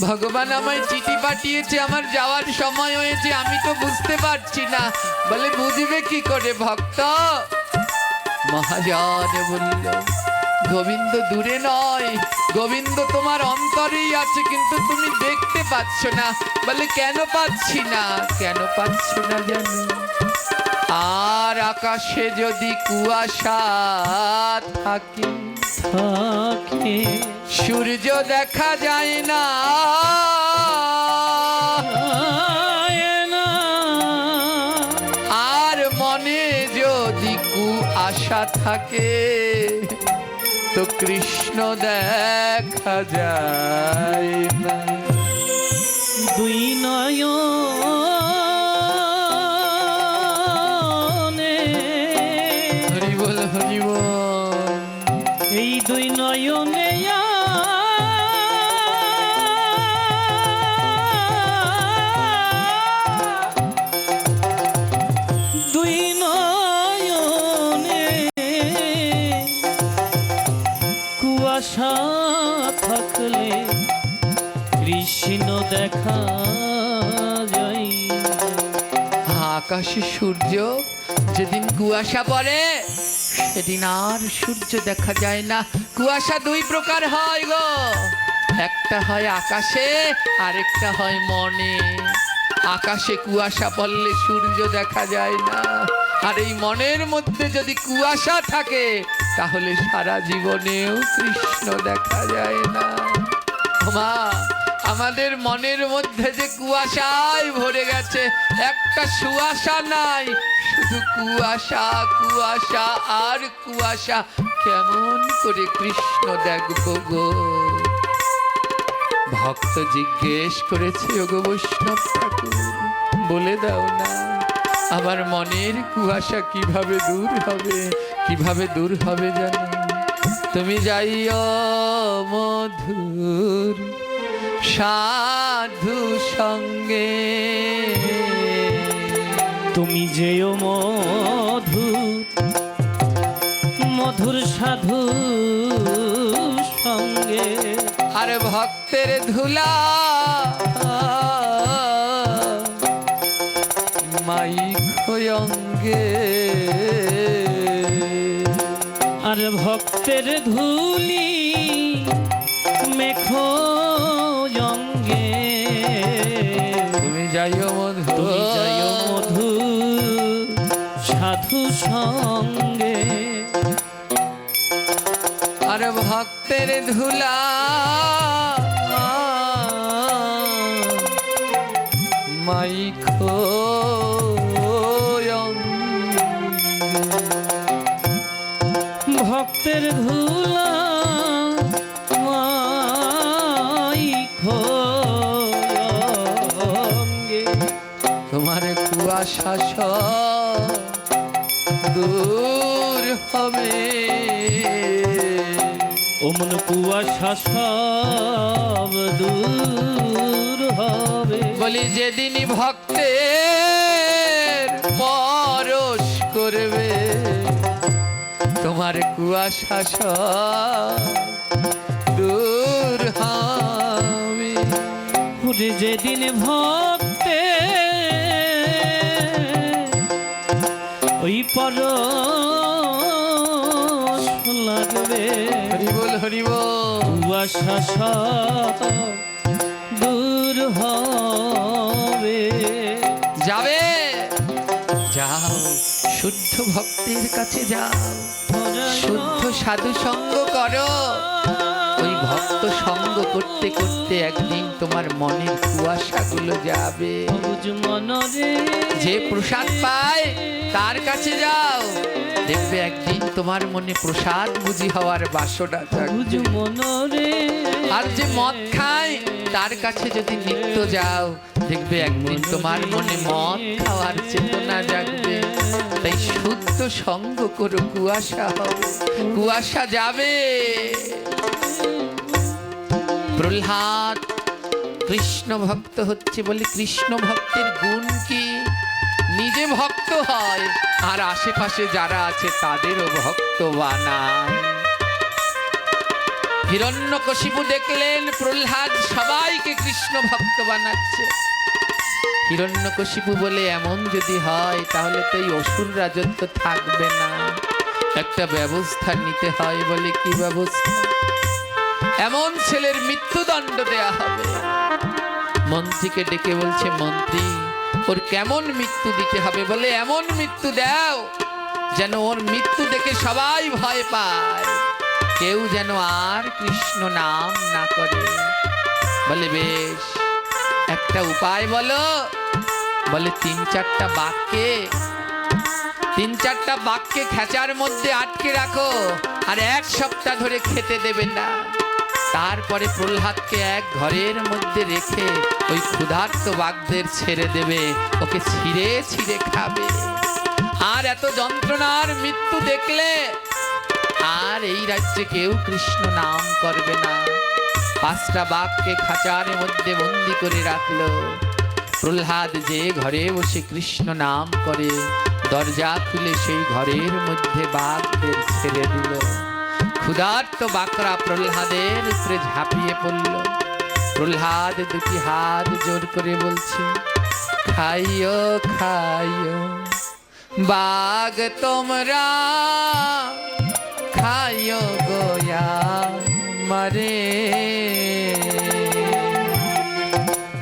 ভগবান আমায় চিঠি পাঠিয়েছে, আমার যাওয়ার সময় হয়েছে, আমি তো বুঝতে পারছি না। বলে বুঝবে কি করে ভক্ত? মহাজন বলল, গোবিন্দ দূরে নয়, গোবিন্দ তোমার অন্তরেই আছে, কিন্তু তুমি দেখতে পাচ্ছ না। বলে কেন পাচ্ছি না? কেন পাচ্ছ না জানো? আর আকাশে যদি কুয়াশা থাকে, সূর্য দেখা যায় না। আর মনে যদি কুয়াশা থাকে, তো কৃষ্ণ দেখা যায় না। দুই নয়নে, হরি বল হরি বল। এই দুই নয়নে দুই নয়নে কুয়াশা থাকলে কৃষ্ণ দেখা যায়। আকাশে সূর্য যেদিন কুয়াশা পড়ে, সেদিন আর সূর্য দেখা যায় না। কুয়াশা 2 প্রকার হয় গো, একটা হয় আকাশে, আরেকটা হয় মনে। আকাশে কুয়াশা পড়লে সূর্য দেখা যায় না, আর এই মনের মধ্যে যদি কুয়াশা থাকে, তাহলে সারা জীবনেও কৃষ্ণ দেখা যায় না। মা, আমাদের মনের মধ্যে যে কুয়াশায় ভরে গেছে, একটা সুয়াশা নাই, শুধু কুয়াশা কুয়াশা আর কুয়াশা। কেমন করে কৃষ্ণ দেখবো গো? ভক্ত জিজ্ঞেস করেছে, ওগো বৈষ্ণব ঠাকুর, বলে দাও না, আমার মনের কুয়াশা কিভাবে দূর হবে? কিভাবে দূর হবে জানো? তুমি যাইও মধুর সাধু সঙ্গে, তুমি যেও মধুর সাধু সঙ্গে। আর ভক্তের ধুলা মাইখয়ঙ্গে, আর ভক্তের ধুলি মেখো অঙ্গে। তুমি যাইও তুমি যাইও মধু সাধু সঙ্গে। আর ভক্তের ধুলা ভক্তের ধুলা মাইখো অঙ্গে। তোমার কুয়াশা সব দূর হবে। ওমন কুয়াশা সব দূর হবে। বলি যেদিন ভক্তের পরশ করবে, তোমার কুয়াশা সব দূর হবে। ওরে যেদিন ভক্তে ওই পরশ লাগবে, হরি বল হরি বল। কুয়াশা সব দূর হবে। যাবে, যাও শুদ্ধ ভক্তের কাছে যাও, শুদ্ধ সাধু সঙ্গ করো। ওই ভক্ত সঙ্গ করতে করতে একদিন তোমার মনের কুয়াশাগুলো যাবে। বুঝ মনরে যে প্রসাদ পায় তার কাছে যাও, দেখবে একদিন তোমার মনে প্রসাদ বুঝি হওয়ার বাসনা বুঝ জাগবে। মনরে আর যে মদ খায় তার কাছে যদি নিত্য যাও, দেখবে একদিন তোমার মনে মদ খাওয়ার চেতনা জাগবে। তাই শুদ্ধ সঙ্গ করো, কুয়াশা হবে, কুয়াশা যাবে। প্রহ্লাদ কৃষ্ণ ভক্ত হচ্ছে বলে কৃষ্ণ ভক্তের গুণ কি? নিজে ভক্ত হয় আর আশেপাশে যারা আছে তাদেরও ভক্ত বানায়। হিরণ্যকশিপু দেখলেন প্রহ্লাদ সবাইকে কৃষ্ণ ভক্ত বানাচ্ছে। হিরণ্যকশিপু বলে, এমন যদি হয় তাহলে তো এই অসুর রাজত্ব থাকবে না, একটা ব্যবস্থা নিতে হয়। বলে কি ব্যবস্থা? এমন ছেলের মৃত্যুদণ্ড দেয়া হবে। মন্ত্রীকে ডেকে বলছে, মন্ত্রী ওর কেমন মৃত্যু দিতে হবে? বলে এমন মৃত্যু দাও যেন ওর মৃত্যু দেখে সবাই ভয় পায়, কেউ যেন আর কৃষ্ণ নাম না করে। বলে বেশ, একটা উপায় বলো। বলে তিন চারটা বাঘকে খেঁচার মধ্যে আটকে রাখো আর 1 সপ্তাহ ধরে খেতে দেবে না। তারপরে প্রহ্লাদকে এক ঘরের মধ্যে রেখে ওই ক্ষুধার্ত বাঘদের ছেড়ে দেবে, ওকে ছিঁড়ে ছিঁড়ে খাবে। আর এত যন্ত্রণার মৃত্যু দেখলে আর এই রাজ্যে কেউ কৃষ্ণ নাম করবে না। 5টা বাঘকে খাঁচার মধ্যে বন্দি করে রাখলো। প্রহ্লাদ যে ঘরে বসে কৃষ্ণ নাম করে, দরজা খুলে সেই ঘরের মধ্যে বাঘদের ছেড়ে দিল। ক্ষুধার্ত বাকরা প্রহ্লাদের উপরে ঝাঁপিয়ে পড়ল। প্রহ্লাদ 2টি হাত জোর করে বলছে, খাইও খাইও বাঘ তোমরা, খাইও গোয়া মারে।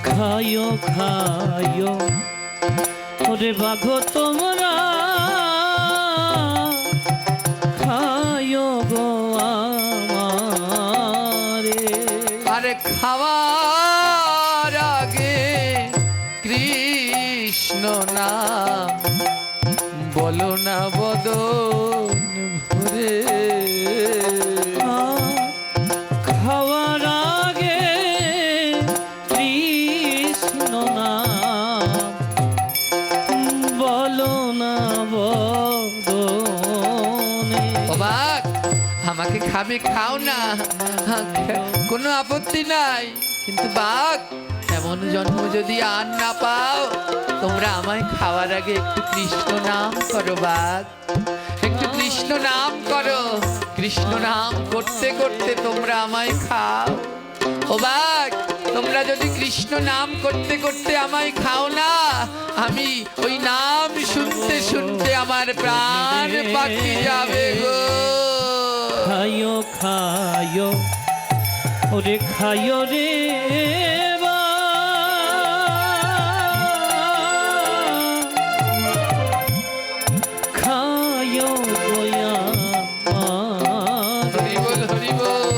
খায়ো খায়ো ওরে বাঘ তোমরা, খায়ো গো আমারে। আরে খাওয়ার আগে কৃষ্ণ নাম বলো না বদন ভরে। খাওয়ার আগে কৃষ্ণ নাম বলো না বদনে। ও বাঘ, আমাকে খাবে খাও না, কোনো আপত্তি নাই, কিন্তু বাঘ এমন জন্ম যদি আর না পাও, তোমরা আমায় খাওয়ার আগে একটু কৃষ্ণ নাম করো। বাঘ একটু কৃষ্ণ নাম করো, কৃষ্ণ নাম করতে করতে তোমরা আমায় খাও। ও বাঘ, তোমরা যদি কৃষ্ণ নাম করতে করতে আমায় খাও না, আমি ওই নাম শুনতে শুনতে আমার প্রাণ পাখি যাবে গো। খায়ো খায়ো ওরে খায়ো রে খায়ো গোয়া হরি বল হরি বল।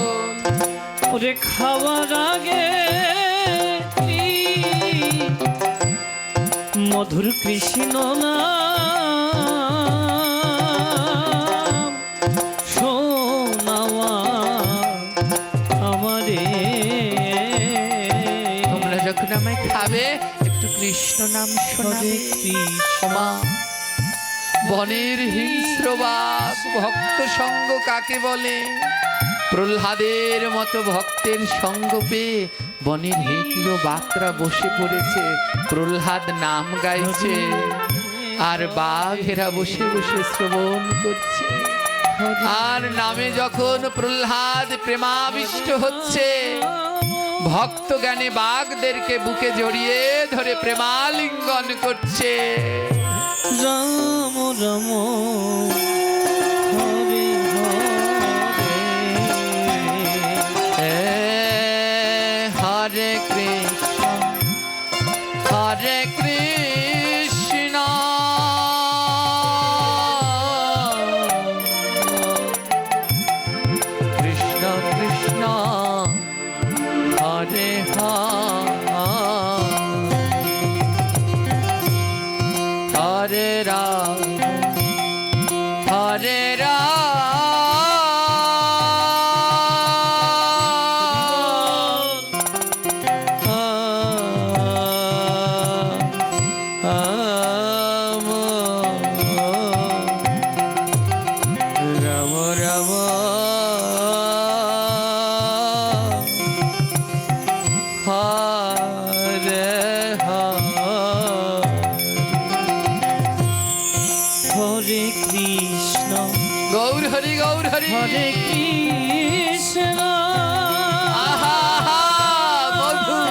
ওরে খাওয়ার আগে মধুর কৃষ্ণ নাম শোনাওয়া আমারে। তোমরা যখন আমায় খাবে একটু কৃষ্ণ নাম শোনাবে। মা, বনের হিংস্র বাঘ ভক্ত সঙ্গ কাকে বলে? প্রহ্লাদের মতো ভক্তের সঙ্গ পেয়ে বনের হিংস্র বাঘরা বসে পড়েছে, প্রহ্লাদ নাম গাইছে আর বাঘেরা বসে বসে শ্রবণ করছে। আর নামে যখন প্রহ্লাদ প্রেমাবিষ্ট হচ্ছে, ভক্ত জ্ঞানে বাঘদেরকে বুকে জড়িয়ে ধরে প্রেমালিঙ্গন করছে। রাম রাম হরে হরে কৃষ্ণ হরে কৃষ্ণ কৃষ্ণ কৃষ্ণ কৃষ্ণ গৌর হরি হরে কৃষ্ণ আহা আহা, মধুর।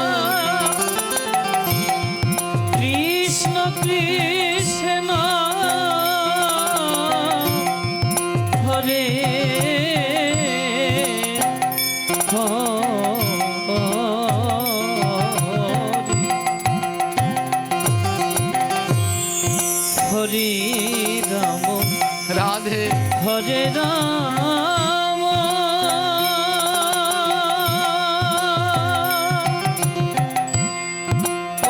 কৃষ্ণ কৃষ্ণ হরে হরে রাম রাধে হরে রাম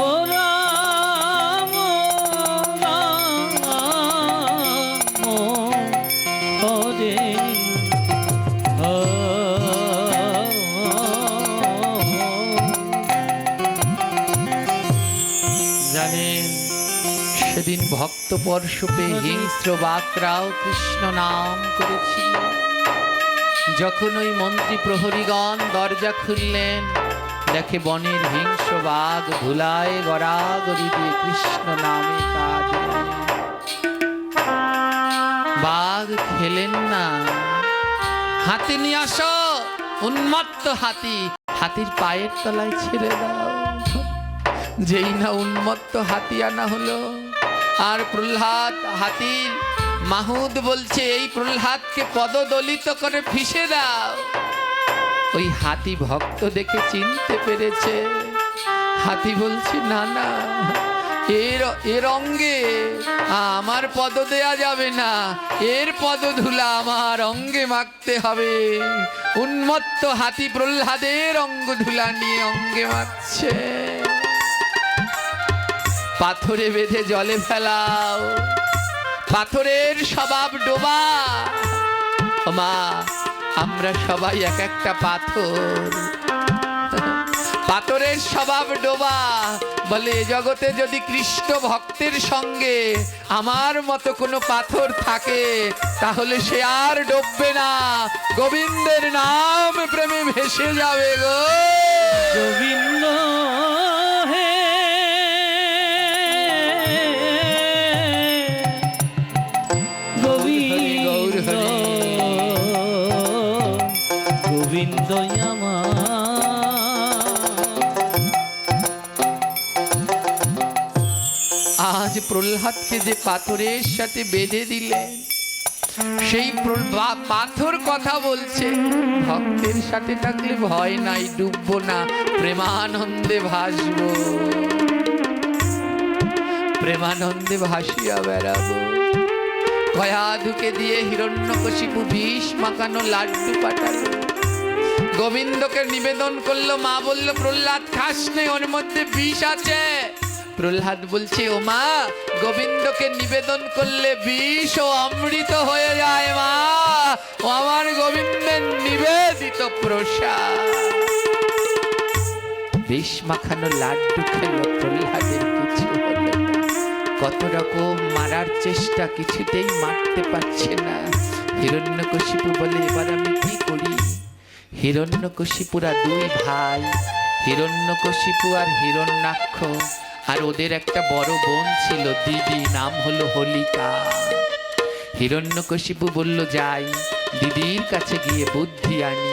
ও রাম রাম হরে জানেন সেদিন ভক্ত পরশুপে হিংস্র বাকরাও কৃষ্ণ নাম করেছিল। যখন ওই মন্ত্রী প্রহরীগণ দরজা খুললেন, দেখে বনের হিংস্র বাঘ ধুলায় গড়াগড়ি দিয়ে কৃষ্ণ নামে কাজ নেয়। বাঘ খেলেন না, হাতি নিয়ে আসো, উন্মত্ত হাতি, হাতির পায়ের তলায় ছেড়ে দাও। যেই না উন্মত্ত হাতি আনা হলো, আর প্রহ্লাদ হাতির মাহুদ বলছে এই প্রহ্লাদকে পদদলিত করে ফিসে দাও। ওই হাতি ভক্ত দেখে চিনতে পেরেছে। হাতি বলছে না না, এর অঙ্গে আমার পদ দেয়া যাবে না, এর পদধূলা আমার অঙ্গে মাখতে হবে। উন্মত্ত হাতি প্রহ্লাদের অঙ্গ ধুলা নিয়ে অঙ্গে মাখছে। পাথরে বেঁধে জলে ফেলাও, পাথরের স্বভাব ডোবা। মা, আমরা সবাই এক একটা পাথর, পাথরের স্বভাব ডোবা। বলে এ জগতে যদি কৃষ্ণ ভক্তের সঙ্গে আমার মতো কোনো পাথর থাকে, তাহলে সে আর ডুববে না, গোবিন্দের নাম প্রেমে ভেসে যাবে গো। গোবিন্দ হে গোবিন্দ গোবিন্দ আমার আজ প্রহ্লাদকে যে পাথরের সাথে বেঁধে দিলেন, সেই পাথর কথা বলছে, ভক্তের সাথে থাকলে ভয় নাই, ডুববো না, প্রেমানন্দে ভাসবো, প্রেমানন্দে ভাসিয়া বেড়াবো। গয়াধুকে দিয়ে হিরণ্যকশিপু বিষ মাখানো লাড্ডু পাঠালো, গোবিন্দকে নিবেদন করলো। মা বলল প্রহ্লাদ খাস নে, ওর মধ্যে বিষ আছে। প্রহ্লাদ বলছে ও মা, গোবিন্দকে নিবেদন করলে বিষ ও অমৃত হয়ে যায় মা, ও আমার গোবিন্দের নিবেদিত প্রসাদ। বিষ মাখানো লাড্ডু খেলো, প্রহ্লাদের কিছু হলো না। কত রকম মারার চেষ্টা, কিছুতেই মারতে পারছে না। হিরণ্যকশিপু বলে এবার আমি কি করি? হিরণ্যকশিপুরা দুই ভাই, হিরণ্যকশিপু আর হিরণ্যাক্ষ, আর ওদের একটা বড় বোন ছিল দিদি, নাম হলো হোলিকা। হিরণ্যকশিপু বলল যাই দিদির কাছে গিয়ে বুদ্ধি আনি।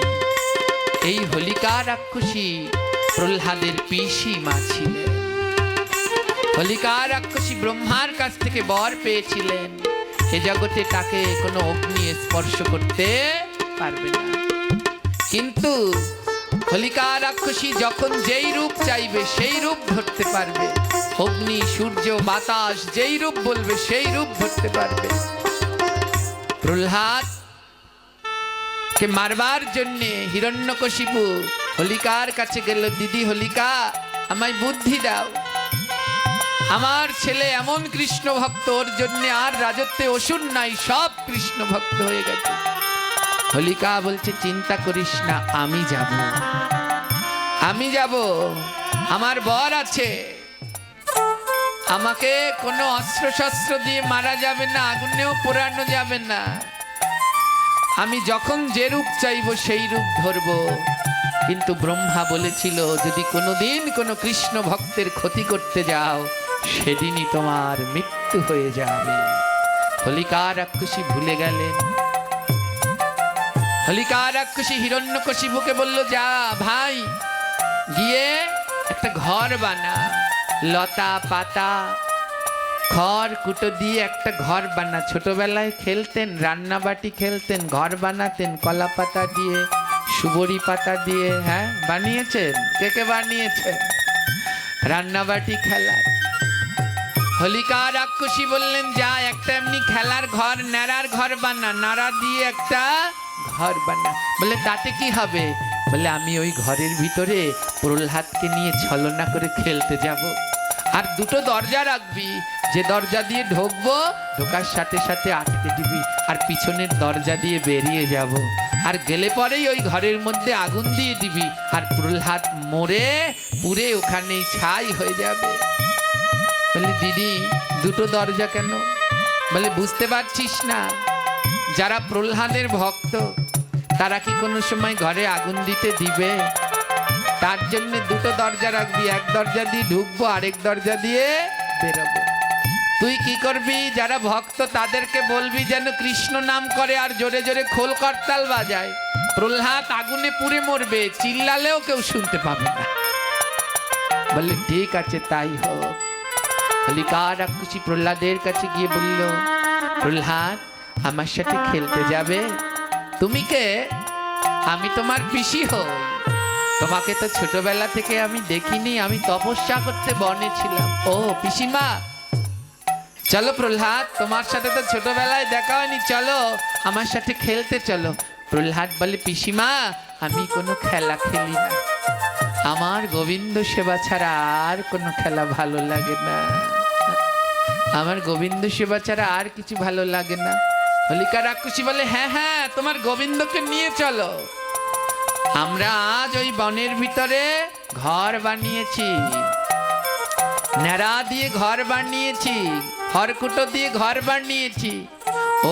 এই হোলিকা রাক্ষসী প্রহ্লাদের পিসি মা ছিলেন। হোলিকা রাক্ষসী ব্রহ্মার কাছ থেকে বর পেয়েছিলেন, এ জগতে তাকে কোনো অগ্নি স্পর্শ করতে পারবে না। কিন্তু হোলিকা রাক্ষসী যখন যেই রূপ চাইবে সেই রূপ ধরতে পারবে। অগ্নি, সূর্য, বাতাস যেই রূপ বলবে সেই রূপ ধরতে পারবে। প্রহ্লাদ কে মারবার জন্যে হিরণ্যকশিপু হোলিকার কাছে গেল, দিদি হোলিকা আমায় বুদ্ধি দাও, আমার ছেলে এমন কৃষ্ণ ভক্ত, ওর জন্য আর রাজত্বে অসুর নাই, সব কৃষ্ণ ভক্ত হয়ে গেছে। হোলিকা বলছে চিন্তা করিস না, আমি যাব, আমি যাব, আমার বর আছে, আমাকে কোনো অস্ত্র শস্ত্র দিয়ে মারা যাবে না, আগুনেও পোড়ানো যাবে না, আমি যখন যে রূপ চাইবো সেই রূপ ধরবো। কিন্তু ব্রহ্মা বলেছিল যদি কোনোদিন কোনো কৃষ্ণ ভক্তের ক্ষতি করতে যাও, সেদিনই তোমার মৃত্যু হয়ে যাবে। হোলিকা রাক্ষসী ভুলে গেলেন। হোলিকা রাক্ষসী হিরণ্যকশিপুকে বলল, যা ভাই, গিয়ে একটা ঘর বানা, লতা পাতা খড় কুটো দিয়ে একটা ঘর বানা। ছোটবেলায় খেলতেন, রান্নাবাটি খেলতেন, ঘর বানাতেন কলা পাতা দিয়ে, সুবরি পাতা দিয়ে। হ্যাঁ, বানিয়েছেন? কে কে বানিয়েছেন রান্নাবাটি খেলার? হোলিকা রাক্ষসী বললেন, যা একটা এমনি খেলার ঘর, ন্যাড়ার ঘর বানা, নাড়া দিয়ে একটা ঘর বানা। বলে তাতে কি হবে? বলে আমি ওই ঘরের ভিতরে প্রহ্লাদকে নিয়ে ছলনা করে খেলতে যাব। আর দুটো দরজা রাখবি, যে দরজা দিয়ে ঢুকবো ঢোকার সাথে সাথে আটকে দিবি, আর পিছনের দরজা দিয়ে বেরিয়ে যাব। আর গেলে পরেই ওই ঘরের মধ্যে আগুন দিয়ে দিবি, আর প্রহ্লাদ মরে পুড়ে ওখানেই ছাই হয়ে যাবে। বলে দিদি, দুটো দরজা কেন? বলে বুঝতে পারছিস না, যারা প্রহ্লাদের ভক্ত তারা কি কোনো সময় ঘরে আগুন দিতে দিবে? তার জন্য দুটো দরজা রাখবি, এক দরজা দিয়ে ঢুকবো, আরেক দরজা দিয়ে বেরোবো। তুই কি করবি? যারা ভক্ত তাদেরকে বলবি যেন কৃষ্ণ নাম করে আর জোরে জোরে খোল করতাল বাজায়। প্রহ্লাদ আগুনে পুড়ে মরবে, চিল্লালেও কেউ শুনতে পাবে না। বলে ঠিক আছে, তাই হোক। হোলিকা রাক্ষসী প্রহ্লাদের কাছে গিয়ে বলল, প্রহ্লাদ আমার সাথে খেলতে যাবে? তুমি কে? আমি তোমার পিসি হই। তোমাকে তো ছোটবেলা থেকে আমি দেখিনি, আমি তপস্যা করতে বনে ছিলাম। ও পিসিমা, চলো প্রহ্লাদ, তোমার সাথে তো ছোটবেলায় দেখা হয়নি, চলো আমার সাথে খেলতে চলো। প্রহ্লাদ বলে, পিসিমা আমি কোনো খেলা খেলি না, আমার গোবিন্দ সেবা ছাড়া আর কোনো খেলা ভালো লাগে না, আমার গোবিন্দ সেবা ছাড়া আর কিছু ভালো লাগে না। হোলিকা রাক্ষসী বলে, হ্যাঁ হ্যাঁ, তোমার গোবিন্দকে নিয়ে চলো। আমরা আজ ওই বনের ভিতরে ঘর বানিয়েছি, ন্যাড়া দিয়ে ঘর বানিয়েছি, খড়কুটো দিয়ে ঘর বানিয়েছি।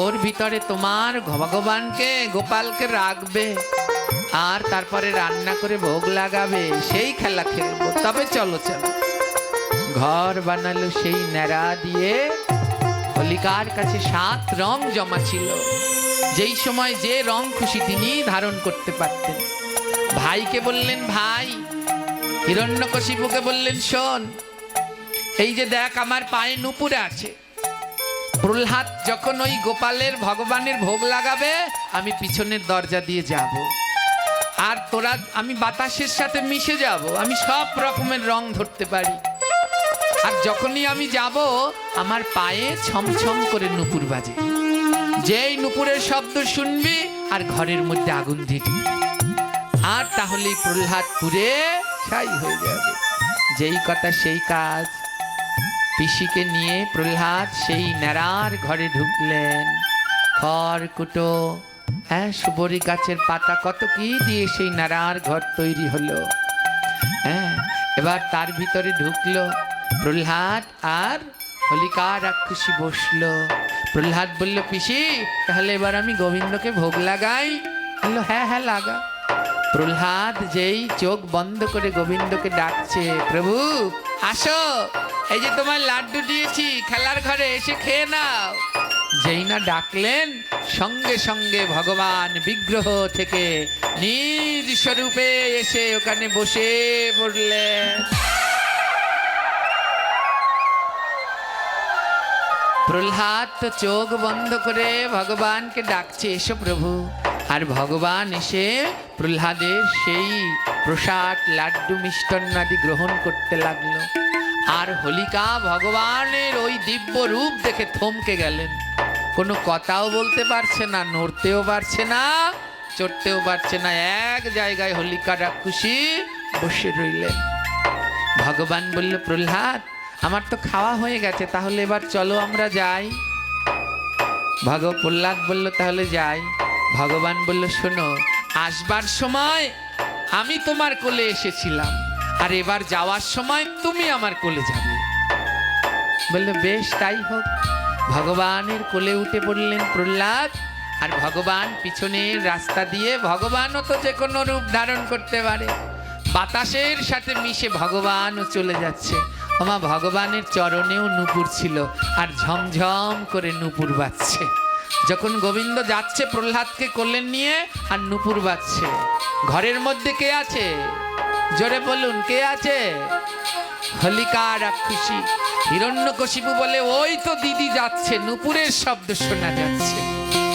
ওর ভিতরে তোমার ভগবানকে, গোপালকে রাখবে, আর তারপরে রান্না করে ভোগ লাগাবে, সেই খেলা খেলবো। তবে চলো চলো। ঘর বানালো সেই ন্যাড়া দিয়ে। হোলিকার কাছে 7 রং জমা ছিল, যেই সময় যে রং খুশি তিনি ধারণ করতে পারতেন। ভাইকে বললেন, ভাই। হিরণ্যকশিপুকে বললেন, শোন, এই যে দেখ আমার পায়ে নুপুর আছে, প্রহ্লাদ যখন ওই গোপালের ভগবানের ভোগ লাগাবে আমি পিছনের দরজা দিয়ে যাব, আর তোরা, আমি বাতাসের সাথে মিশে যাব, আমি সব রকমের রং ধরতে পারি। আর যখনই আমি যাব আমার পায়ে ছমছম করে নুপুর বাজে, যেই নুপুরের শব্দ শুনবি আর ঘরের মধ্যে আগুন দিয়ে দিবি, আর তাহলেই প্রহ্লাদ পুড়ে ছাই হয়ে যাবে। যেই কথা সেই কাজ। পিসিকে নিয়ে প্রহ্লাদ সেই ন্যাড়ার ঘরে ঢুকলেন। খড় কুটো, হ্যাঁ, সুবরি গাছের পাতা, কত কি দিয়ে সেই ন্যাড়ার ঘর তৈরি হলো। হ্যাঁ, এবার তার ভিতরে ঢুকলো প্রহ্লাদ, আর হোলিকা রাক্ষসী বসলো। প্রহ্লাদ বলল, পিসি তাহলে এবার আমি গোবিন্দকে ভোগ লাগাই? বললো, হ্যাঁ হ্যাঁ লাগা। প্রহ্লাদ যেই চোখ বন্ধ করে গোবিন্দকে ডাকছে, প্রভু আসো, এই যে তোমার লাড্ডু দিয়েছি খেলার ঘরে, এসে খেয়ে নাও। যেই না ডাকলেন সঙ্গে সঙ্গে ভগবান বিগ্রহ থেকে নিজ স্বরূপে এসে ওখানে বসে পড়লেন। প্রহ্লাদ তো চোখ বন্ধ করে ভগবানকে ডাকছে, এসো প্রভু। আর ভগবান এসে প্রহ্লাদের সেই প্রসাদ, লাড্ডু, মিষ্টান্নাদি গ্রহণ করতে লাগলো। আর হোলিকা ভগবানের ওই দিব্য রূপ দেখে থমকে গেলেন। কোনো কথাও বলতে পারছে না, নড়তেও পারছে না, চড়তেও পারছে না, এক জায়গায় হোলিকা রাক্ষসী বসে রইলেন। ভগবান বলল, প্রহ্লাদ আমার তো খাওয়া হয়ে গেছে, তাহলে এবার চলো আমরা যাই। প্রহ্লাদ বলল, তাহলে যাই। ভগবান বলল, শোনো, আসবার সময় আমি তোমার কোলে এসেছিলাম, আর এবার যাওয়ার সময় তুমি আমার কোলে যাবে। বলল, বেশ তাই হোক। ভগবানের কোলে উঠে পড়লেন প্রহ্লাদ, আর ভগবান পিছনের রাস্তা দিয়ে, ভগবানও তো যে কোনো রূপ ধারণ করতে পারে, বাতাসের সাথে মিশে ভগবানও চলে যাচ্ছে। আমার ভগবানের চরণেও নূপুর ছিল, আর ঝমঝম করে নূপুর বাজছে। যখন গোবিন্দ যাচ্ছে প্রহ্লাদকে কোলে নিয়ে, আর নূপুর বাজছে। ঘরের মধ্যে কে আছে? জোরে বলুন, কে আছে? হোলিকা রাক্ষসী। হিরণ্যকশিপু বলে, ওই তো দিদি যাচ্ছে, নূপুরের শব্দ শোনা যাচ্ছে।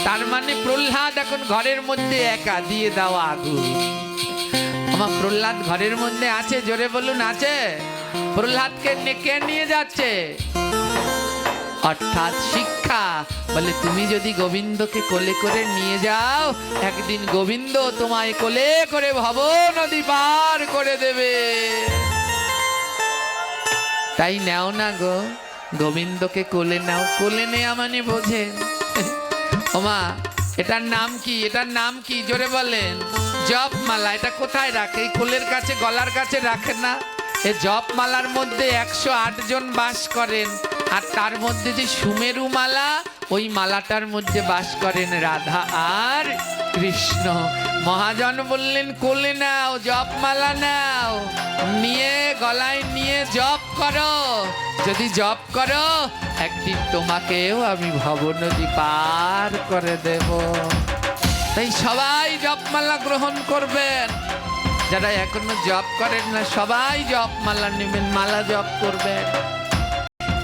তার মানে প্রহ্লাদ এখন ঘরের মধ্যে একা, দিয়ে দাও আগুন। আমার প্রহ্লাদ ঘরের মধ্যে আছে, জোরে বলুন, আছে। প্রহ্লাদকে কে নিয়ে যাচ্ছে? অর্থাৎ শিক্ষা। বলে, তুমি যদি গোবিন্দকে কোলে করে নিয়ে যাও, একদিন গোবিন্দ তোমায় কোলে করে ভব নদী পার করে দেবে। তাই নাও না গো, গোবিন্দকে কোলে নাও। কোলে নেয়া মানে বোঝেন? ওমা, এটার নাম কি? এটার নাম কি? জোরে বলেন। জপমালা। এটা কোথায় রাখে? এই কোলের কাছে, গলার কাছে রাখে না? এই জপমালার মধ্যে 108 জন বাস করেন, আর তার মধ্যে যে সুমেরু মালা, ওই মালাটার মধ্যে বাস করেন রাধা আর কৃষ্ণ। মহাজন বললেন, কোলে নাও, জপমালা নাও, নিয়ে গলায় নিয়ে জপ করো। যদি জপ করো, একদিন তোমাকেও আমি ভবনদী পার করে দেব। তাই সবাই জপমালা গ্রহণ করবেন। যারা এখনো জপ করেন না, সবাই জপমালা নেবেন, মালা জপ করবেন।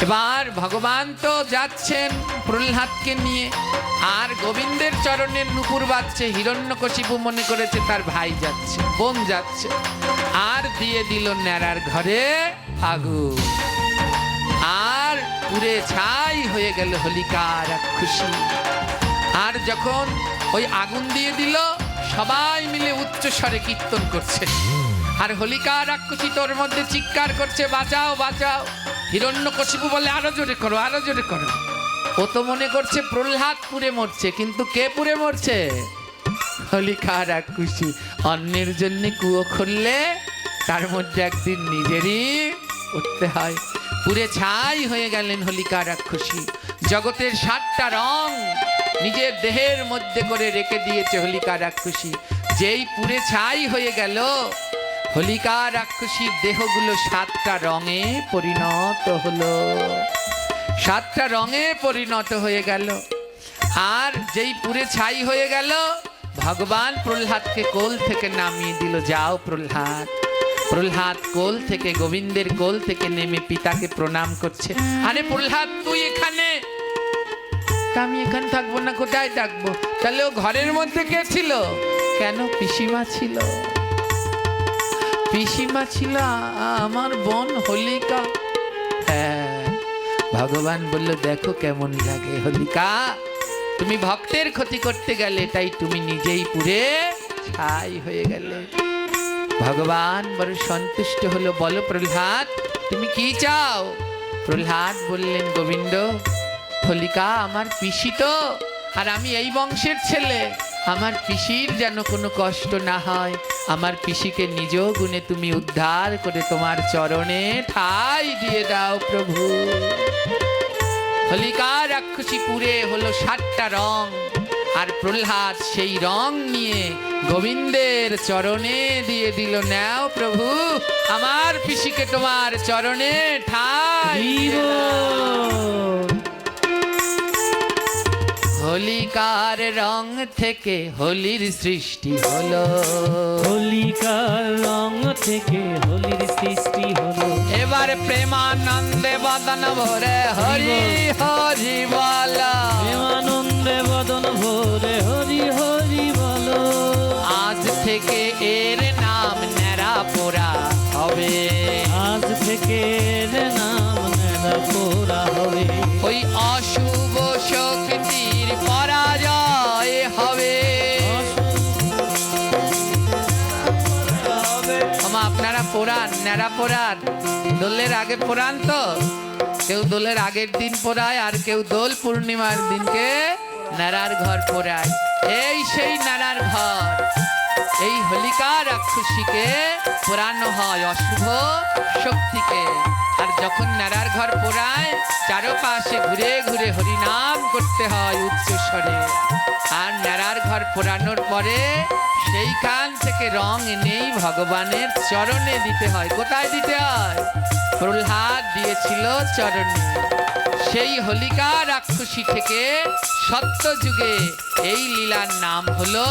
এবার ভগবান তো যাচ্ছেন প্রহ্লাদকে নিয়ে, আর গোবিন্দের চরণের নূপুর বাজছে। হিরণ্যকশিপু মনে করেছে তার ভাই যাচ্ছে, বোন যাচ্ছে, আর দিয়ে দিল ন্যাড়ার ঘরে আগুন। আর পুরে ছাই হয়ে গেল হোলিকা রাক্ষসী। আর যখন ওই আগুন দিয়ে দিল, সবাই মিলে উচ্চ স্বরে কীর্তন করছে, আর হোলিকা রাক্ষসী তোর মধ্যে চিৎকার করছে, বাঁচাও বাঁচাও। হিরণ্যকশিপু বলে, আরো জোরে করো, আরো জোরে করো। ও তো মনে করছে প্রহ্লাদ পুড়ে মরছে, কিন্তু কে পুড়ে মরছে? হোলিকা রাক্ষসী। অন্যের জন্য কুয়ো খুললে তার মধ্যে একদিন নিজেরই উঠতে হয়। পুরে ছাই হয়ে গেলেন হোলিকা রাক্ষসী। জগতের 7টা রং নিজের দেহের মধ্যে করে রেখে দিয়েছে হোলিকা রাক্ষসী। যেই পুরে ছাই হয়ে গেল, হোলিকা রাক্ষসীর দেহগুলো 7টা রঙে পরিণত হলো। 7টা রঙে পরিণত হয়ে গেল। আর যেই পুরে ছাই হয়ে গেল, ভগবান প্রহ্লাদকে কোল থেকে নামিয়ে দিল। যাও প্রহ্লাদ। প্রহ্লাদ কোল থেকে, গোবিন্দের কোল থেকে নেমে পিতাকে প্রণাম করছে। আরে প্রহ্লাদ, তুই এখানে? আমি এখানে থাকবো না, কোথায় থাকবো? তাহলে ও ঘরের মধ্যে কে ছিল? কেন? পিসিমা ছিল। পিসিমা ছিল আমার বোন হোলিকা। হ্যাঁ, ভগবান বলল, দেখো কেমন লাগে হোলিকা, তুমি ভক্তের ক্ষতি করতে গেলে, তাই তুমি নিজেই পুড়ে ছাই হয়ে গেলে। ভগবান বড় সন্তুষ্ট হলো। বলো প্রহ্লাদ, তুমি কি চাও? প্রহ্লাদ বললেন, গোবিন্দ, হোলিকা আমার পিসি তো, আর আমি এই বংশের ছেলে, আমার পিসির যেন কোনো কষ্ট না হয়। আমার পিসিকে নিজ গুণে তুমি উদ্ধার করে তোমার চরণে ঠাঁই দিয়ে দাও প্রভু। হোলিকা রাক্ষসী পুরে হলো 7টা রং, আর প্রহ্লাদ সেই রং নিয়ে গোবিন্দের চরণে দিয়ে দিল, নাও প্রভু, আমার পিসিকে তোমার চরণে ঠাঁই দিয়ে দাও। হোলিকার রং থেকে হোলির সৃষ্টি হলো। হোলিকার রং থেকে হোলির সৃষ্টি হলো। এবার প্রেমানন্দে বদন ভরে হরি হরি বল। প্রেমানন্দে বদন ভরে হরি হরি বল। আজ থেকে এর নাম ন্যাড়া পোড়া হবে। আজ থেকে এর নাম ন্যাড়া পোড়া হবে। ওই অশুভ শক্তির পরাজয় হবে। আপনারা পোড়ান, ন্যাড়া পোড়ান, দোলের আগে পোড়ান তো? কেউ দোলের আগের দিন পোড়ায়, আর কেউ দোল পূর্ণিমার দিনকে ন্যাড়ার ঘর পোড়ায়। এই সেই ন্যাড়ার ঘর। এই হোলিকা রাক্ষসীকে পোড়ানো হয়, অশুভ শক্তিকে। আর যখন ন্যাড়ার ঘর পোড়ায়, চারপাশে ঘুরে ঘুরে হরিনাম করতে হয় উচ্চ স্বরে। আর ন্যাড়ার ঘর পোড়ানোর পরে সেইখান থেকে রং এনেই ভগবানের চরণে দিতে হয়। কোথায় দিতে হয়? প্রহ্লাদ দিয়েছিল চরণে। সেই হোলিকা রাক্ষসী থেকে সত্য যুগে এই লীলার নাম হলো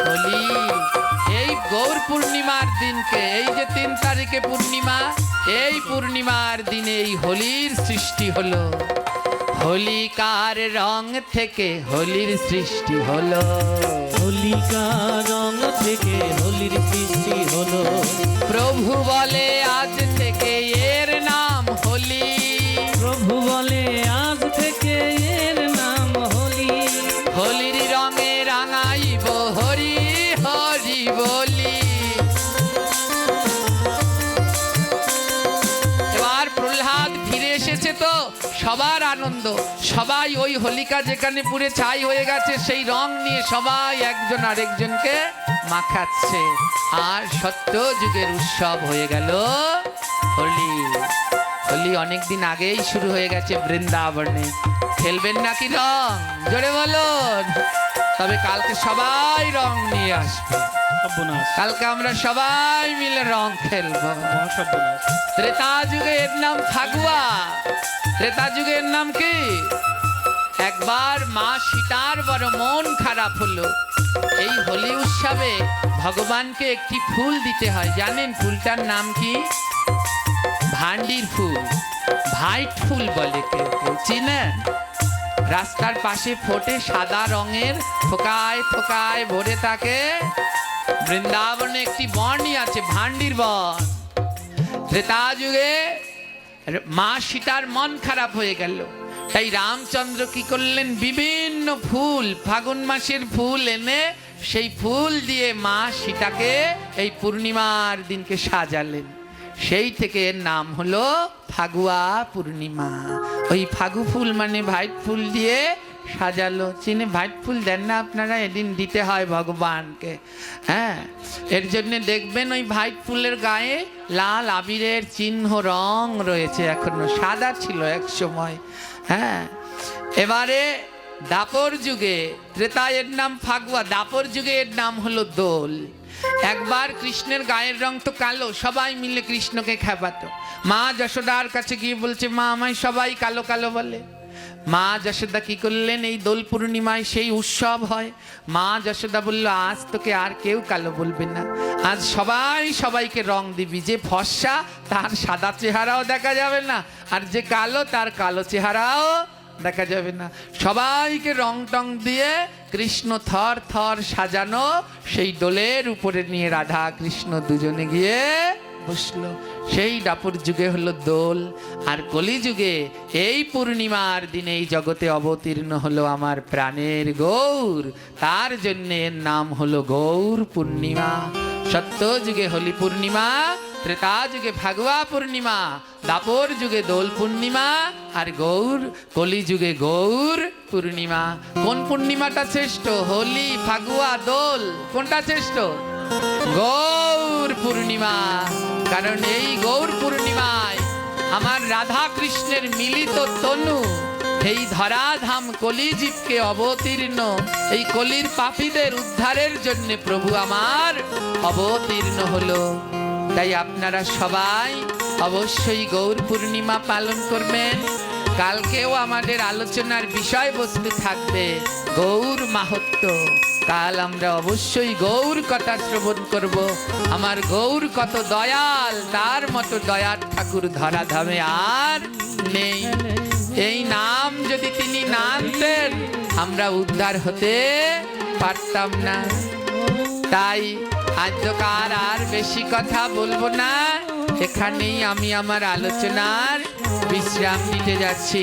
হোলি। এই গৌর পূর্ণিমার দিনকে, এই যে 3 তারিখে পূর্ণিমা, এই পূর্ণিমার দিনে এই হোলির সৃষ্টি হলো। হোলিকার রং থেকে হোলির সৃষ্টি হলো। হোলিকা রং থেকে হোলির সৃষ্টি হলো। প্রভু বলে আজ থেকে এর নাম হোলি। প্রভু বলে আজ থেকে এর নাম হোলি। হোলির রঙে রাঙাইব হরি হরি বলি। এবার প্রহ্লাদ ফিরে এসেছে তো সবার আনন্দ, সবাই ওই হোলিকা যেখানে পুড়ে ছাই হয়ে গেছে সেই রং নিয়ে সবাই একজন আরেকজনকে মাখাচ্ছে। আর সত্য যুগের উৎসব হয়ে গেল হোলি। হোলি অনেকদিন আগেই শুরু হয়ে গেছে বৃন্দাবনে। খেলবেন নাকি রং? জোরে বলুন। তবে কালকে সবাই রং নিয়ে আসবে। সর্বনাশ, কালকে আমরা সবাই মিলে রং খেলবো। মহাসর্বনাশ। ত্রেতা যুগে এর নাম ফাগুয়া। ত্রেতা যুগে এর নাম কি? একবার মা সীতার বড় মন খারাপ হলো। এই হোলি উৎসবে ভগবানকে একটি ফুল দিতে হয়। জানেন ফুলটার নাম কি? ভান্ডির ফুল, ভাইট ফুল বলে কেউ কেউ, চিনেন? রাস্তার পাশে ফোটে, সাদা রঙের, থোকায় থোকায় ভরে থাকে। বৃন্দাবনে একটি বনই আছে, ভান্ডির বন। ত্রেতা যুগে মা সীতার মন খারাপ হয়ে গেল, তাই রামচন্দ্র কি করলেন? বিভিন্ন ফুল, ফাগুন মাসের ফুল এনে সেই ফুল দিয়ে মা সীতাকে এই পূর্ণিমার দিনকে সাজালেন। সেই থেকে এর নাম হলো ফাগুয়া পূর্ণিমা। ওই ফাগু ফুল মানে ভাইট ফুল দিয়ে সাজালো। চিনে ভাইট ফুল দেন না আপনারা? এদিন দিতে হয় ভগবানকে। হ্যাঁ, এর জন্য দেখবেন ওই ভাইট ফুলের গায়ে লাল আবিরের চিহ্ন, রং রয়েছে এখনো, সাদা ছিল এক সময়। হ্যাঁ, এবারে দাপর যুগে, ত্রেতায় এর নাম ফাগুয়া, দাপর যুগে এর নাম হলো দোল। একবার কৃষ্ণের গায়ের রং তো কালো, সবাই মিলে কৃষ্ণকে খেপাতো। মা যশোদার কাছে গিয়ে বলছে, মা আমায় সবাই কালো কালো বলে। মা যশোদা কি করলেন? এই দোল পূর্ণিমায় সেই উৎসব হয়। মা যশোদা বলল, আজ তোকে আর কেউ কালো বলবে না, আজ সবাই সবাইকে রং দিবি। যে ফর্সা তার সাদা চেহারাও দেখা যাবে না, আর যে কালো তার কালো চেহারাও দেখা যাবে না। সবাইকে রং টং দিয়ে কৃষ্ণ থর থর সাজানো সেই দোলের উপরে নিয়ে রাধা কৃষ্ণ দুজনে গিয়ে বসলো। সেই দাপর যুগে হলো দোল। আর কলি যুগে এই পূর্ণিমার দিনে এই জগতে অবতীর্ণ হলো আমার প্রাণের গৌর, তার জন্য এর নাম হলো গৌর পূর্ণিমা। সত্য যুগে হোলি পূর্ণিমা, ত্রেতা যুগে ফাগুয়া পূর্ণিমা, দাপর যুগে দোল পূর্ণিমা, আর গৌর কলি যুগে গৌর পূর্ণিমা। কোন পূর্ণিমাটা শ্রেষ্ঠ? হোলি, ফাগুয়া, দোল, কোনটা শ্রেষ্ঠ? গৌর পূর্ণিমা। কারণ এই গৌর পূর্ণিমায় আমার রাধা কৃষ্ণের মিলিত তনু এই ধরাধাম কলিজীবকে অবতীর্ণ, এই কলির পাপীদের উদ্ধারের জন্য প্রভু আমার অবতীর্ণ হলো। তাই আপনারা সবাই অবশ্যই গৌর পূর্ণিমা পালন করবেন। কালকেও আমাদের আলোচনার বিষয়বস্তু থাকবে গৌর মাহাত্ম্য। কাল আমরা অবশ্যই গৌর কথা শ্রবণ করব। আমার গৌর কত দয়াল, তার মতো দয়ার ঠাকুর ধরাধামে আর নেই। এই নাম যদি তিনি না আনতেন আমরা উদ্ধার হতে পারতাম না। তাই আজকার আর বেশি কথা বলবো না, এখানেই আমি আমার আলোচনার বিশ্রাম নিতে যাচ্ছি।